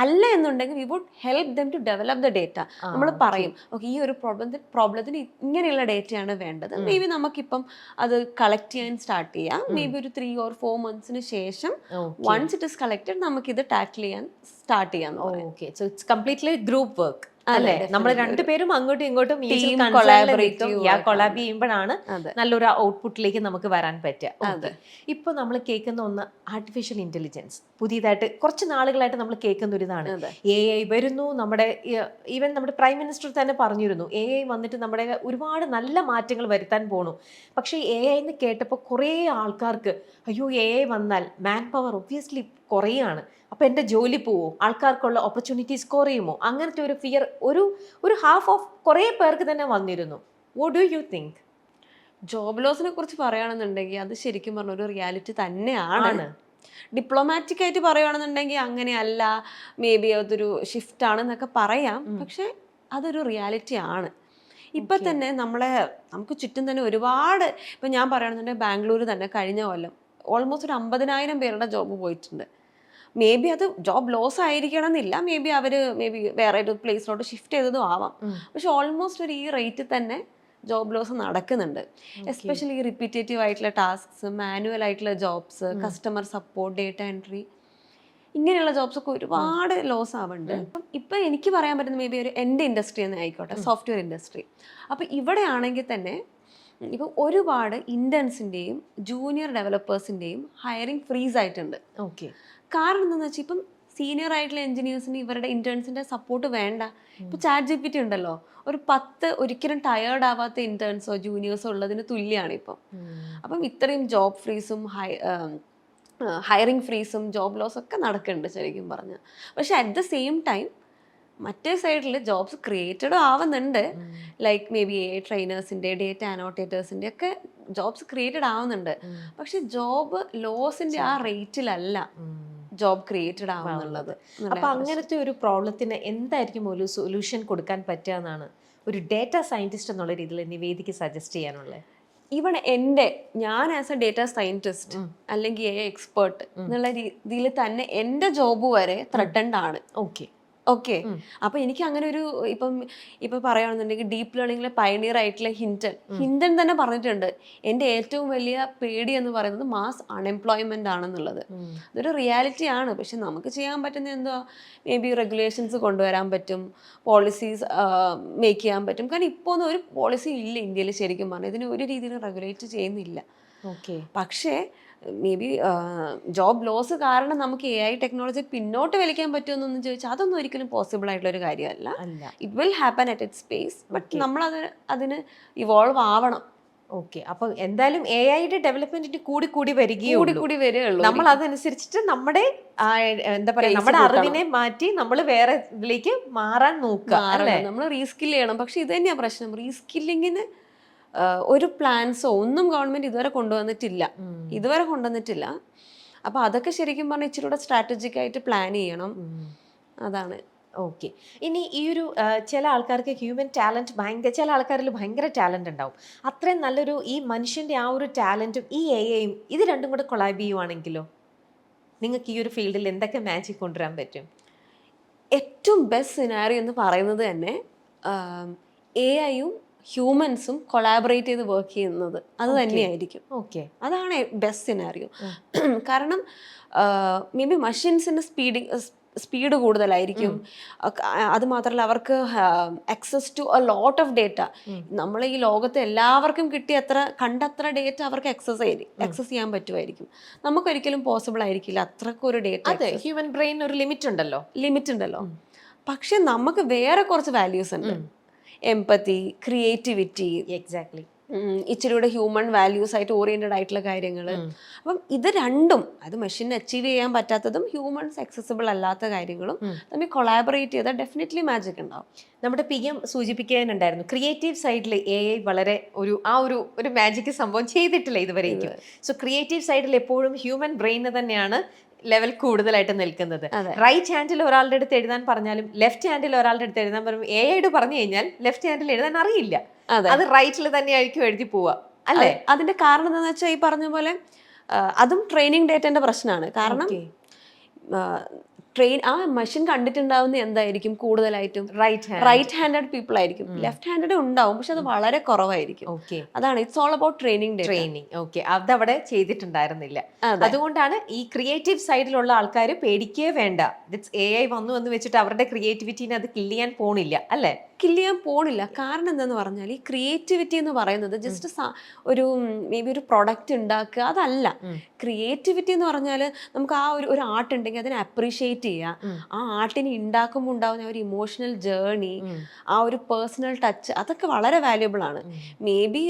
അല്ല എന്നുണ്ടെങ്കിൽ we would help them to develop the data. നമ്മൾ പറയും ഓക്കെ ഈ ഒരു പ്രോബ്ലത്തിന് ഇങ്ങനെയുള്ള ഡേറ്റയാണ് വേണ്ടത്, മേ ബി നമുക്കിപ്പം അത് കളക്ട് ചെയ്യാൻ സ്റ്റാർട്ട് ചെയ്യാം. മേ ബി ഒരു 3 or 4 months ശേഷം വൺസ് ഇറ്റ് ഇസ് കളക്റ്റഡ് നമുക്കിത് ടാക്കിൾ ചെയ്യാൻ സ്റ്റാർട്ട് ചെയ്യാം. Okay, so it's completely group work അല്ലേ? നമ്മൾ രണ്ടുപേരും അങ്ങോട്ടും ഇങ്ങോട്ടും കൊളാബ് ചെയ്യുമ്പോഴാണ് നല്ലൊരു ഔട്ട്പുട്ടിലേക്ക് നമുക്ക് വരാൻ പറ്റുക. ഇപ്പൊ നമ്മൾ കേൾക്കുന്ന ഒന്ന് ആർട്ടിഫിഷ്യൽ ഇന്റലിജൻസ്, പുതിയതായിട്ട് കുറച്ച് നാളുകളായിട്ട് നമ്മൾ കേൾക്കുന്ന ഒരു ഇതാണ്. AI വരുന്നു, നമ്മുടെ ഈവൻ നമ്മുടെ പ്രൈം മിനിസ്റ്റർ തന്നെ പറഞ്ഞിരുന്നു AI വന്നിട്ട് നമ്മുടെ ഒരുപാട് നല്ല മാറ്റങ്ങൾ വരുത്താൻ പോണു. പക്ഷെ AI എന്ന് കേട്ടപ്പോൾ കുറേ ആൾക്കാർക്ക് അയ്യോ AI വന്നാൽ മാൻ പവർ ഒബ്വിയസ്ലി കുറയാണ്, അപ്പൊ എന്റെ ജോലി പോവോ, ആൾക്കാർക്കുള്ള ഓപ്പർച്യൂണിറ്റീസ് കുറയുമോ, അങ്ങനത്തെ ഒരു ഫിയർ ഒരു ഹാഫ് ഓഫ് കുറേ പേർക്ക് തന്നെ വന്നിരുന്നു. What do you think? Job ലോസിനെ കുറിച്ച് പറയുകയാണെന്നുണ്ടെങ്കിൽ അത് ശരിക്കും പറഞ്ഞ ഒരു റിയാലിറ്റി തന്നെയാണ്. ഡിപ്ലോമാറ്റിക് ആയിട്ട് പറയുകയാണെന്നുണ്ടെങ്കിൽ അങ്ങനെയല്ല, മേ ബി അതൊരു ഷിഫ്റ്റ് ആണെന്നൊക്കെ പറയാം, പക്ഷെ അതൊരു റിയാലിറ്റി ആണ്. ഇപ്പം തന്നെ നമുക്ക് ചുറ്റും തന്നെ ഒരുപാട്, ഇപ്പം ഞാൻ പറയുകയാണെന്നുണ്ടെങ്കിൽ ബാംഗ്ലൂർ തന്നെ കഴിഞ്ഞ കൊല്ലം ഓൾമോസ്റ്റ് ഒരു 50,000 പേരുടെ ജോബ് പോയിട്ടുണ്ട്. മേ ബി അത് ജോബ് ലോസ് ആയിരിക്കണം എന്നില്ല, മേ ബി വേറെ ഒരു പ്ലേസിലോട്ട് ഷിഫ്റ്റ് ചെയ്തതും ആവാം. പക്ഷെ ഓൾമോസ്റ്റ് ഒരു ഈ റേറ്റിൽ തന്നെ ജോബ് ലോസ് നടക്കുന്നുണ്ട്. എസ്പെഷ്യലി ഈ റിപ്പീറ്റേറ്റീവ് ആയിട്ടുള്ള ടാസ്ക്സ്, മാനുവൽ ആയിട്ടുള്ള jobs, customer support, data entry, ഇങ്ങനെയുള്ള ജോബ്സ് ഒക്കെ ഒരുപാട് ലോസ് ആവുന്നുണ്ട്. അപ്പം ഇപ്പം എനിക്ക് പറയാൻ പറ്റുന്ന മേ ബി എൻ്റെ ഇൻഡസ്ട്രി എന്ന് ആയിക്കോട്ടെ, സോഫ്റ്റ്വെയർ ഇൻഡസ്ട്രി. അപ്പം ഇവിടെ ആണെങ്കിൽ തന്നെ ഇപ്പം ഒരുപാട് ഇൻറ്റേൺസിൻ്റെയും ജൂനിയർ ഡെവലപ്പേഴ്സിൻ്റെയും ഹയറിംഗ് ഫ്രീസ് ആയിട്ടുണ്ട്. കാരണം എന്താണെന്ന് വെച്ചാൽ ഇപ്പം സീനിയർ ആയിട്ടുള്ള എഞ്ചിനീയേഴ്സിന് ഇവരുടെ ഇൻറ്റേൺസിൻ്റെ സപ്പോർട്ട് വേണ്ട. ഇപ്പം ChatGPT ഉണ്ടല്ലോ, ഒരു 10 ഒരിക്കലും ടയേർഡ് ആവാത്ത ഇൻറ്റേൺസോ ജൂനിയേഴ്സോ ഉള്ളതിന് തുല്യമാണ് ഇപ്പം. അപ്പം ഇത്രയും ജോബ് ഫ്രീസും ഹയറിംഗ് ഫ്രീസും ജോബ് ലോസ് ഒക്കെ നടക്കുന്നുണ്ട് ശരിക്കും പറഞ്ഞാൽ. പക്ഷെ അറ്റ് ദ സെയിം ടൈം മറ്റേ സൈഡിൽ ജോബ്സ് ക്രിയേറ്റഡും ആവുന്നുണ്ട്. ലൈക്ക് മേ ബി ട്രെയിനേഴ്സിൻ്റെ, ഡേറ്റ അനോട്ടേറ്റേഴ്സിൻ്റെ ഒക്കെ ജോബ്സ് ക്രിയേറ്റഡ് ആവുന്നുണ്ട്. പക്ഷെ ജോബ് ലോസിൻ്റെ ആ റേറ്റിലല്ല ജോബ് ക്രിയേറ്റഡ് ആവുന്നുള്ളത്. അപ്പൊ അങ്ങനത്തെ ഒരു പ്രോബ്ലത്തിന് എന്തായിരിക്കും ഒരു സൊല്യൂഷൻ കൊടുക്കാൻ പറ്റുക എന്നാണ് ഒരു ഡേറ്റ സയന്റിസ്റ്റ് എന്നുള്ള രീതിയിൽ നിവേദിക്ക് സജസ്റ്റ് ചെയ്യാനുള്ളത്? ഈവൺ ഞാൻ ആസ് എ ഡേറ്റ സയന്റിസ്റ്റ് അല്ലെങ്കിൽ എക്സ്പേർട്ട് എന്നുള്ള രീതിയിൽ തന്നെ എൻ്റെ ജോബ് വരെ ത്രെട്ടൻഡ് ആണ്. ഓക്കെ, അപ്പൊ എനിക്ക് അങ്ങനെ ഒരു ഇപ്പൊ പറയുകയാണെന്നുണ്ടെങ്കിൽ ഡീപ്പ് ലേണിംഗിലെ പയനിയർ ആയിട്ടുള്ള ഹിൻഡൻ തന്നെ പറഞ്ഞിട്ടുണ്ട്, എൻ്റെ ഏറ്റവും വലിയ പേടി എന്ന് പറയുന്നത് മാസ് അൺഎംപ്ലോയ്മെന്റ് ആണെന്നുള്ളത്. അതൊരു റിയാലിറ്റി ആണ്. പക്ഷെ നമുക്ക് ചെയ്യാൻ പറ്റുന്ന എന്താ, മേ ബി റെഗുലേഷൻസ് കൊണ്ടുവരാൻ പറ്റും, പോളിസീസ് മേക്ക് ചെയ്യാൻ പറ്റും. കാരണം ഇപ്പോൾ ഒന്നും ഒരു പോളിസി ഇല്ല ഇന്ത്യയിൽ ശരിക്കും പറഞ്ഞാൽ, ഇതിന് ഒരു രീതിയിൽ റെഗുലേറ്റ് ചെയ്യുന്നില്ല. പക്ഷേ മേ ബി ജോബ് ലോസ് കാരണം നമുക്ക് AI ടെക്നോളജി പിന്നോട്ട് വലിക്കാൻ പറ്റുമെന്നൊന്നും ചോദിച്ചാൽ അതൊന്നും ഒരിക്കലും പോസിബിൾ ആയിട്ടുള്ള ഒരു കാര്യമല്ല. It will happen at its space, but നമ്മൾ അതിന് ഇവോൾവ് ആവണം. അപ്പൊ എന്തായാലും AI ഡെവലപ്മെന്റ് കൂടി വരികയുള്ളൂ. നമ്മൾ അതനുസരിച്ചിട്ട് നമ്മുടെ എന്താ പറയാ, നമ്മുടെ അറിവിനെ മാറ്റി നമ്മൾ വേറെ ഇതിലേക്ക് മാറാൻ നോക്കുക, നമ്മൾ റീസ്കിൽ ചെയ്യണം. പക്ഷെ ഇത് തന്നെയാ പ്രശ്നം, റീസ്കില്ലിങ്ങിന് ഒരു പ്ലാൻസോ ഒന്നും ഗവൺമെന്റ് ഇതുവരെ കൊണ്ടുവന്നിട്ടില്ല. അപ്പൊ അതൊക്കെ ശരിക്കും പറഞ്ഞാൽ ഇച്ചിരി കൂടെ സ്ട്രാറ്റജിക് ആയിട്ട് പ്ലാൻ ചെയ്യണം. അതാണ്. ഇനി ഈ ഒരു ചില ആൾക്കാർക്ക് ഹ്യൂമൻ ടാലന്റ് ചില ആൾക്കാരിൽ ഭയങ്കര ടാലന്റ് ഉണ്ടാവും. അത്രയും നല്ലൊരു ഈ മനുഷ്യന്റെ ആ ഒരു ടാലന്റും ഈ AIയും ഇത് രണ്ടും കൂടെ കൊളാബ് ചെയ്യുവാണെങ്കിലോ നിങ്ങൾക്ക് ഈ ഒരു ഫീൽഡിൽ എന്തൊക്കെ മാജിക് കൊണ്ടുവരാൻ പറ്റും? ഏറ്റവും ബെസ്റ്റ് സിനാരിയോ എന്ന് പറയുന്നത് തന്നെ AIയും ഹ്യൂമൻസും കൊളാബറേറ്റ് ചെയ്ത് വർക്ക് ചെയ്യുന്നത് അത് തന്നെയായിരിക്കും. അതാണ് ബെസ്റ്റ് സിനാരിയോ. കാരണം മേ ബി മെഷീൻസിൻ്റെ സ്പീഡ് കൂടുതലായിരിക്കും. അത് മാത്രമല്ല അവർക്ക് access to a lot of data. നമ്മൾ ഈ ലോകത്ത് എല്ലാവർക്കും കണ്ടത്ര ഡേറ്റ അവർക്ക് ആക്സസ് ചെയ്യാൻ പറ്റുമായിരിക്കും. നമുക്കൊരിക്കലും പോസിബിൾ ആയിരിക്കില്ല അത്രക്കൊരു ഡേറ്റ. ഹ്യൂമൻ ബ്രെയിൻ ഒരു ലിമിറ്റ് ഉണ്ടല്ലോ. പക്ഷെ നമുക്ക് വേറെ കുറച്ച് വാല്യൂസ് ഉണ്ട്. എംപത്തി, ക്രിയേറ്റിവിറ്റി, ഇച്ചിരി കൂടെ ഹ്യൂമൻ വാല്യൂസ് ആയിട്ട് ഓറിയന്റഡ് ആയിട്ടുള്ള കാര്യങ്ങൾ. അപ്പം ഇത് രണ്ടും, അത് മെഷീൻ അച്ചീവ് ചെയ്യാൻ പറ്റാത്തതും ഹ്യൂമൻസ് ആക്സസിബിൾ അല്ലാത്ത കാര്യങ്ങളും തമ്മിൽ കൊളാബറേറ്റ് ചെയ്താൽ ഡെഫിനറ്റ്ലി മാജിക് ഉണ്ടാവും. നമ്മുടെ PM സൂചിപ്പിക്കാനുണ്ടായിരുന്നു, ക്രിയേറ്റീവ് സൈഡിൽ AI വളരെ ഒരു മാജിക് സംഭവം ചെയ്തിട്ടില്ല ഇതുവരെയും. സോ ക്രിയേറ്റീവ് സൈഡിൽ എപ്പോഴും ഹ്യൂമൻ ബ്രെയിൻ തന്നെയാണ് ലെവൽ കൂടുതലായിട്ട് നിൽക്കുന്നത്. റൈറ്റ് ഹാൻഡിൽ ഒരാളുടെ അടുത്ത് എഴുതാൻ പറഞ്ഞാലും ലെഫ്റ്റ് ഹാൻഡിൽ ഒരാളുടെ അടുത്ത് എഴുതാൻ പറയുമ്പോൾ AI പറഞ്ഞു കഴിഞ്ഞാൽ ലെഫ്റ്റ് ഹാൻഡിൽ എഴുതാൻ അറിയില്ല, അത് റൈറ്റിൽ തന്നെ ആയിരിക്കും എഴുതി പോവുക, അല്ലേ? അതിന്റെ കാരണം എന്താണെന്ന് വെച്ചാൽ ഈ പറഞ്ഞ പോലെ അതും ട്രെയിനിങ് ഡേറ്റന്റെ പ്രശ്നമാണ്. കാരണം ആ മെഷീൻ കണ്ടിട്ടുണ്ടാവുന്ന എന്തായിരിക്കും കൂടുതലായിട്ടും റൈറ്റ് ഹാൻഡഡ് പീപ്പിൾ ആയിരിക്കും. ലെഫ്റ്റ് ഹാൻഡഡ് ഉണ്ടാവും, പക്ഷെ അത് വളരെ കുറവായിരിക്കും. അതാണ് ഇറ്റ്സ് ഓൾ അബൌട്ട് ട്രെയിനിങ്. അതവിടെ ചെയ്തിട്ടുണ്ടായിരുന്നില്ല. അതുകൊണ്ടാണ് ഈ ക്രിയേറ്റീവ് സൈഡിലുള്ള ആൾക്കാർ പേടിക്കേ വേണ്ട. AI വന്നു എന്ന് വെച്ചിട്ട് അവരുടെ ക്രിയേറ്റിവിറ്റിനെ അത് കില്ല് ചെയ്യാൻ പോണില്ല, അല്ലേ? കില്ല് ചെയ്യാൻ പോണില്ല. കാരണം എന്താന്ന് പറഞ്ഞാൽ ഈ ക്രിയേറ്റിവിറ്റി എന്ന് പറയുന്നത് ജസ്റ്റ് ഒരു മേ ബി ഒരു പ്രൊഡക്റ്റ് ഉണ്ടാക്കുക അതല്ല. ക്രിയേറ്റിവിറ്റി എന്ന് പറഞ്ഞാൽ നമുക്ക് ആ ഒരു ആർട്ട് ഉണ്ടെങ്കിൽ അതിനെ അപ്രീഷിയേറ്റ് ചെയ്യുക, ആ ആർട്ടിനെ ഉണ്ടാക്കുമ്പോൾ ഉണ്ടാകുന്ന ഒരു ഇമോഷണൽ ജേർണി, ആ ഒരു പേഴ്സണൽ ടച്ച്, അതൊക്കെ വളരെ വാല്യുബിൾ ആണ്. മേ ബി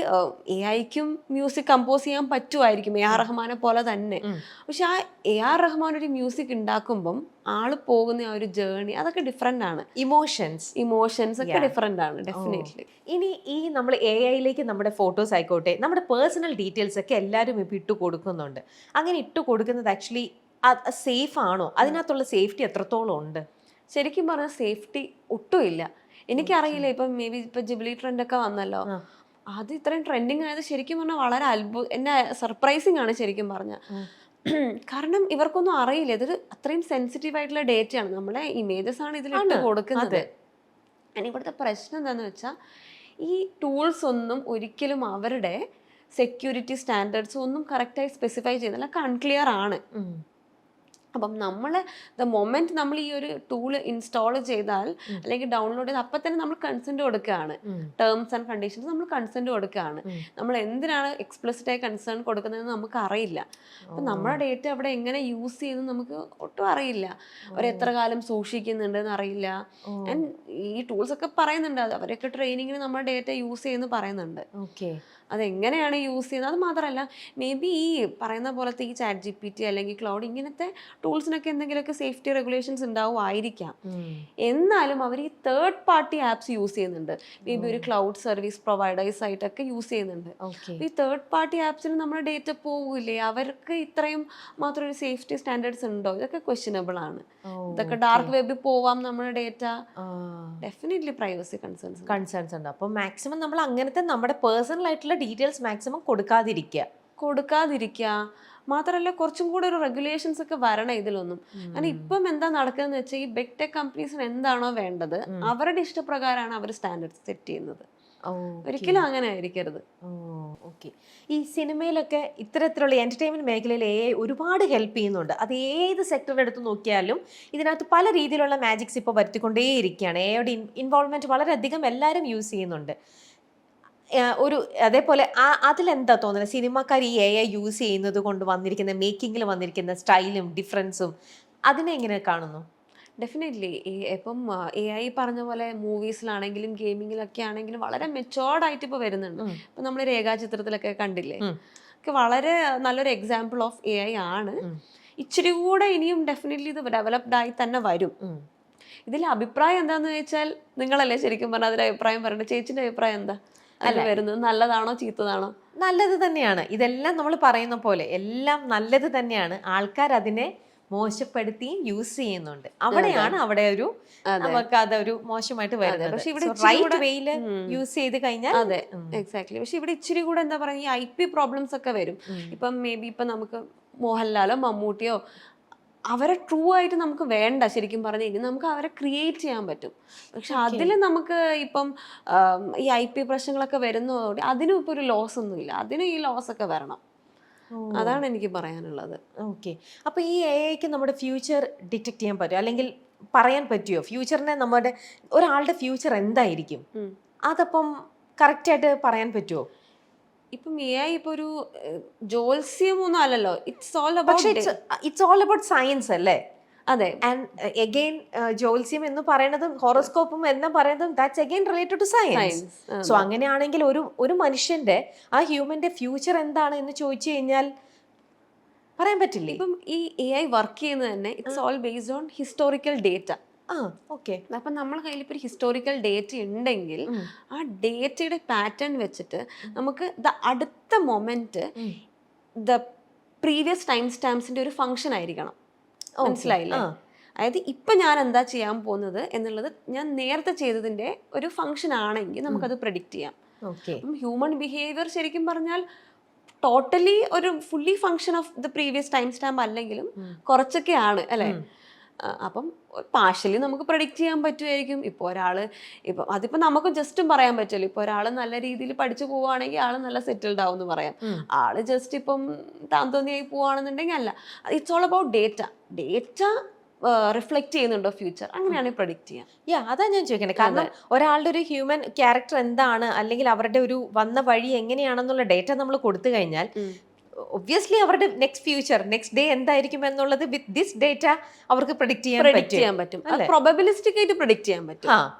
AIക്കും മ്യൂസിക് കമ്പോസ് ചെയ്യാൻ പറ്റുമായിരിക്കും, AR റഹ്മാനെ പോലെ തന്നെ. പക്ഷെ ആ AR റഹ്മാൻ ഒരു മ്യൂസിക് ഉണ്ടാക്കുമ്പം ആള് പോകുന്ന ആ ഒരു ജേർണി അതൊക്കെ ഡിഫറെൻ്റ് ആണ്. ഇമോഷൻസ് ഒക്കെ ഡിഫറെൻ്റ് ആണ് ഡെഫിനറ്റ്ലി. ഇനി ഈ നമ്മൾ AI-യിലേക്ക് നമ്മുടെ ഫോട്ടോസ് ആയിക്കോട്ടെ, നമ്മുടെ പേഴ്സണൽ ഡീറ്റെയിൽസ് ഒക്കെ എല്ലാവരും ഇപ്പം ഇട്ട് കൊടുക്കുന്നുണ്ട്. അങ്ങനെ ഇട്ട് കൊടുക്കുന്നത് ആക്ച്വലി സേഫ് ആണോ? അതിനകത്തുള്ള സേഫ്റ്റി എത്രത്തോളം ഉണ്ട്? ശരിക്കും പറഞ്ഞാൽ സേഫ്റ്റി ഒട്ടുമില്ല. എനിക്കറിയില്ല, ഇപ്പം മേ ബി ഇപ്പം ജിബിലി ട്രെൻഡ് ഒക്കെ വന്നല്ലോ, അത് ഇത്രയും ട്രെൻഡിങ് ആയത് ശരിക്കും പറഞ്ഞാൽ വളരെ എന്നെ സർപ്രൈസിങ് ആണ് ശരിക്കും പറഞ്ഞാൽ. കാരണം ഇവർക്കൊന്നും അറിയില്ല, ഇതൊരു അത്രയും സെൻസിറ്റീവ് ആയിട്ടുള്ള ഡേറ്റയാണ്, നമ്മളെ ഇമേജസ് ആണ് ഇതിലിട്ട് കൊടുക്കുന്നത്. ഇവിടുത്തെ പ്രശ്നം എന്താണെന്ന് വെച്ചാൽ ഈ ടൂൾസ് ഒന്നും ഒരിക്കലും അവരുടെ സെക്യൂരിറ്റി സ്റ്റാൻഡേർഡ്സ് ഒന്നും കറക്റ്റായി സ്പെസിഫൈ ചെയ്യുന്നില്ല, അൺക്ലിയർ ആണ്. അപ്പം നമ്മൾ ദ മൊമെന്റ് നമ്മൾ ഈ ഒരു ടൂൾ ഇൻസ്റ്റാൾ ചെയ്താൽ അല്ലെങ്കിൽ ഡൗൺലോഡ് ചെയ്താൽ അപ്പം തന്നെ നമ്മൾ കൺസെന്റ് കൊടുക്കുകയാണ്, ടേംസ് ആൻഡ് കണ്ടീഷൻസ് നമ്മൾ കൺസെന്റ് കൊടുക്കുകയാണ്. നമ്മൾ എന്തിനാണ് എക്സ്പ്ലിസിറ്റ് ആയി കൺസേൺ കൊടുക്കുന്നതെന്ന് നമുക്ക് അറിയില്ല. അപ്പം നമ്മുടെ ഡേറ്റ അവിടെ എങ്ങനെ യൂസ് ചെയ്യുന്നത് നമുക്ക് ഒട്ടും അറിയില്ല, അവർ എത്ര കാലം സൂക്ഷിക്കുന്നുണ്ടെന്ന് അറിയില്ല. ആൻഡ് ഈ ടൂൾസ് ഒക്കെ പറയുന്നുണ്ട്, അവരൊക്കെ ട്രെയിനിങ്ങിന് നമ്മുടെ ഡേറ്റ യൂസ് ചെയ്യുന്നു പറയുന്നുണ്ട്. അതെങ്ങനെയാണ് യൂസ് ചെയ്യുന്നത് അത് മാത്രമല്ല, മേ ബി ഈ പറയുന്ന പോലത്തെ ഈ ChatGPT അല്ലെങ്കിൽ ക്ലൗഡ് ഇങ്ങനത്തെ ടൂൾസിനൊക്കെ എന്തെങ്കിലുമൊക്കെ സേഫ്റ്റി റെഗുലേഷൻസ് ഉണ്ടാവുമായിരിക്കാം. എന്നാലും അവർ ഈ തേർഡ് പാർട്ടി ആപ്സ് യൂസ് ചെയ്യുന്നുണ്ട്, മേ ബി ഒരു ക്ലൗഡ് സർവീസ് പ്രൊവൈഡേഴ്സ് ആയിട്ടൊക്കെ യൂസ് ചെയ്യുന്നുണ്ട്. ഈ തേർഡ് പാർട്ടി ആപ്സിന് നമ്മുടെ ഡേറ്റ പോകില്ലേ? അവർക്ക് ഇത്രയും മാത്രം ഒരു സേഫ്റ്റി സ്റ്റാൻഡേർഡ്സ് ഉണ്ടോ? ഇതൊക്കെ ക്വസ്റ്റ്യനബിൾ ആണ്. ഇതൊക്കെ ഡാർക്ക് വെബിൽ പോവാം നമ്മുടെ ഡേറ്റ. ഡെഫിനറ്റ്ലി പ്രൈവസി കൺസേൺസ് ഉണ്ട്. അപ്പോൾ മാക്സിമം നമ്മൾ അങ്ങനത്തെ നമ്മുടെ പേഴ്സണൽ ആയിട്ടുള്ള ഡീറ്റെയിൽസ് മാക്സിമം കൊടുക്കാതിരിക്കുക. മാത്രമല്ല കുറച്ചും കൂടെ ഒരു റെഗുലേഷൻസ് ഒക്കെ വരണം ഇതിലൊന്നും. കാരണം ഇപ്പം എന്താ നടക്കുന്നതെന്ന് വെച്ചാൽ ഈ ബിഗ് ടെക് കമ്പനീസിന് എന്താണോ വേണ്ടത് അവരുടെ ഇഷ്ടപ്രകാരമാണ് അവർ സ്റ്റാൻഡേർഡ് സെറ്റ് ചെയ്യുന്നത്. ഒരിക്കലും അങ്ങനെ ആയിരിക്കരുത്. ഈ സിനിമയിലൊക്കെ ഇത്തരത്തിലുള്ള എന്റർടൈൻമെന്റ് മേഖലയിൽ AI ഒരുപാട് ഹെൽപ്പ് ചെയ്യുന്നുണ്ട്. അത് ഏത് സെക്ടർ എടുത്ത് നോക്കിയാലും ഇതിനകത്ത് പല രീതിയിലുള്ള മാജിക്സ് ഇപ്പോൾ വരുത്തിക്കൊണ്ടേയിരിക്കുകയാണ്. AIയുടെ ഇൻവോൾവ്മെന്റ് വളരെയധികം എല്ലാവരും യൂസ് ചെയ്യുന്നുണ്ട്. അതേപോലെ അതിലെന്താ തോന്നുന്നത്, സിനിമക്കാർ ഈ AI യൂസ് ചെയ്യുന്നത് കൊണ്ട് വന്നിരിക്കുന്ന മേക്കിങ്ങിൽ വന്നിരിക്കുന്ന സ്റ്റൈലും ഡിഫറൻസും അതിനെ എങ്ങനെ കാണുന്നു? ഡെഫിനറ്റ്ലി ഇപ്പം AI പറഞ്ഞ പോലെ മൂവീസിലാണെങ്കിലും ഗെയിമിങ്ങിലൊക്കെ ആണെങ്കിലും വളരെ മെച്ചോർഡ് ആയിട്ട് ഇപ്പോൾ വരുന്നുണ്ട്. ഇപ്പം നമ്മൾ രേഖാചിത്രത്തിലൊക്കെ കണ്ടില്ലേ, ഒക്കെ വളരെ നല്ലൊരു എക്സാമ്പിൾ ഓഫ് AI ആണ്. ഇച്ചിരി കൂടെ ഇനിയും ഡെഫിനറ്റ്ലി ഇത് ഡെവലപ്ഡ് ആയി തന്നെ വരും. ഇതിൽ അഭിപ്രായം എന്താന്ന് ചോദിച്ചാൽ നിങ്ങളല്ലേ ശരിക്കും പറഞ്ഞാൽ അതിൽ അഭിപ്രായം പറയണ്ടത്. ചേച്ചിന്റെ അഭിപ്രായം എന്താ അല്ല വരുന്നത്? നല്ലതാണോ ചീത്തതാണോ? നല്ലത് തന്നെയാണ്. ഇതെല്ലാം നമ്മൾ പറയുന്ന പോലെ എല്ലാം നല്ലത് തന്നെയാണ്. ആൾക്കാർ അതിനെ മോശപ്പെടുത്തിയും യൂസ് ചെയ്യുന്നുണ്ട്. അവിടെയാണ് അവിടെ ഒരു നമുക്ക് അതൊരു മോശമായിട്ട് വരുന്നത്. പക്ഷെ ഇവിടെ റൈറ്റ് വേയിൽ യൂസ് ചെയ്ത് കഴിഞ്ഞാൽ അതെ എക്സാക്ട്ലി. പക്ഷെ ഇവിടെ ഇച്ചിരി കൂടെ എന്താ പറയുക, ഈ IP പ്രോബ്ലംസ് ഒക്കെ വരും. ഇപ്പം മേ ബി ഇപ്പം നമുക്ക് മോഹൻലാലോ മമ്മൂട്ടിയോ അവരെ ട്രൂ ആയിട്ട് നമുക്ക് വേണ്ട ശരിക്കും പറഞ്ഞു കഴിഞ്ഞാൽ, നമുക്ക് അവരെ ക്രിയേറ്റ് ചെയ്യാൻ പറ്റും. പക്ഷെ അതിൽ നമുക്ക് ഇപ്പം ഈ IP പ്രശ്നങ്ങളൊക്കെ വരുന്നതോടെ അതിനും ഇപ്പൊ ഒരു ലോസ് ഒന്നുമില്ല, അതിനും ഈ ലോസ് ഒക്കെ വരണം. അതാണ് എനിക്ക് പറയാനുള്ളത്. അപ്പൊ ഈ AIക്ക് നമ്മുടെ ഫ്യൂച്ചർ ഡിറ്റക്ട് ചെയ്യാൻ പറ്റുമോ, അല്ലെങ്കിൽ പറയാൻ പറ്റുമോ? ഫ്യൂച്ചറിനെ നമ്മുടെ ഒരാളുടെ ഫ്യൂച്ചർ എന്തായിരിക്കും അതപ്പം കറക്റ്റ് ആയിട്ട് പറയാൻ പറ്റുമോ? ഇപ്പം AI ഇപ്പൊ ഒരു ജോത്സ്യമൊന്നും അല്ലല്ലോ, ഇറ്റ്സ് ഓൾ അബൌട്ട് സയൻസ് അല്ലേ? അതെ. ആൻഡ് അഗൈൻ ജോത്സ്യം എന്ന് പറയുന്നതും ഹോറോസ്കോപ്പും എന്ന് പറയുന്നതും that's again related two science. So അങ്ങനെയാണെങ്കിൽ ഒരു മനുഷ്യന്റെ ആ ഹ്യൂമന്റെ ഫ്യൂച്ചർ എന്താണ് എന്ന് ചോദിച്ചു കഴിഞ്ഞാൽ പറയാൻ പറ്റില്ലേ? ഇപ്പം ഈ AI വർക്ക് ചെയ്യുന്നത് തന്നെ it's all based on historical data. അപ്പം നമ്മളെ കയ്യിൽ ഇപ്പോൾ ഒരു ഹിസ്റ്റോറിക്കൽ ഡേറ്റ ഉണ്ടെങ്കിൽ ആ ഡേറ്റയുടെ പാറ്റേൺ വെച്ചിട്ട് നമുക്ക് അടുത്ത മൊമെന്റ് ദ പ്രീവിയസ് ടൈം സ്റ്റാമ്പ്സിന്റെ ഒരു ഫംഗ്ഷൻ ആയിരിക്കണം. മനസ്സിലായില്ലേ? അതായത് ഇപ്പം ഞാൻ എന്താ ചെയ്യാൻ പോകുന്നത് എന്നുള്ളത് ഞാൻ നേരത്തെ ചെയ്തതിന്റെ ഒരു ഫംഗ്ഷൻ ആണെങ്കിൽ നമുക്കത് പ്രെഡിക്റ്റ് ചെയ്യാം. അപ്പം ഹ്യൂമൻ ബിഹേവിയർ ശരിക്കും പറഞ്ഞാൽ ടോട്ടലി ഒരു fully function of the previous time stamp അല്ലെങ്കിലും കുറച്ചൊക്കെ ആണ് അല്ലേ? അപ്പം പാർഷ്യലി നമുക്ക് പ്രഡിക്റ്റ് ചെയ്യാൻ പറ്റുമായിരിക്കും. ഇപ്പോൾ ഒരാൾ ഇപ്പം അതിപ്പോൾ നമുക്ക് ജസ്റ്റും പറയാൻ പറ്റുമല്ലോ. ഇപ്പോൾ ഒരാൾ നല്ല രീതിയിൽ പഠിച്ചു പോവുകയാണെങ്കിൽ ആൾ നല്ല സെറ്റിൽഡ് ആവും എന്ന് പറയാം. ആൾ ജസ്റ്റ് ഇപ്പം താന്തോന്നിയായി പോവുകയാണെന്നുണ്ടെങ്കിൽ അല്ല. It's all about data reflect ചെയ്യുന്നുണ്ടോ ഫ്യൂച്ചർ, അങ്ങനെയാണ് പ്രഡിക്റ്റ് ചെയ്യാം. അതാ ഞാൻ ചോദിക്കണേ. കാരണം ഒരാളുടെ ഒരു ഹ്യൂമൻ ക്യാരക്ടർ എന്താണ്, അല്ലെങ്കിൽ അവരുടെ ഒരു വന്ന വഴി എങ്ങനെയാണെന്നുള്ള ഡേറ്റ നമ്മൾ കൊടുത്തു കഴിഞ്ഞാൽ ഒബ്വിയസ്ലി അവരുടെ നെക്സ്റ്റ് ഡേ എന്തായിരിക്കും എന്നുള്ളത് വിത്ത് ദിസ് ഡേറ്റ അവർക്ക് പ്രെഡിക്റ്റ് ചെയ്യാൻ പറ്റും. പ്രോബബിലിസ്റ്റിക് ആയിട്ട് പ്രെഡിക്റ്റ് ചെയ്യാൻ പറ്റും.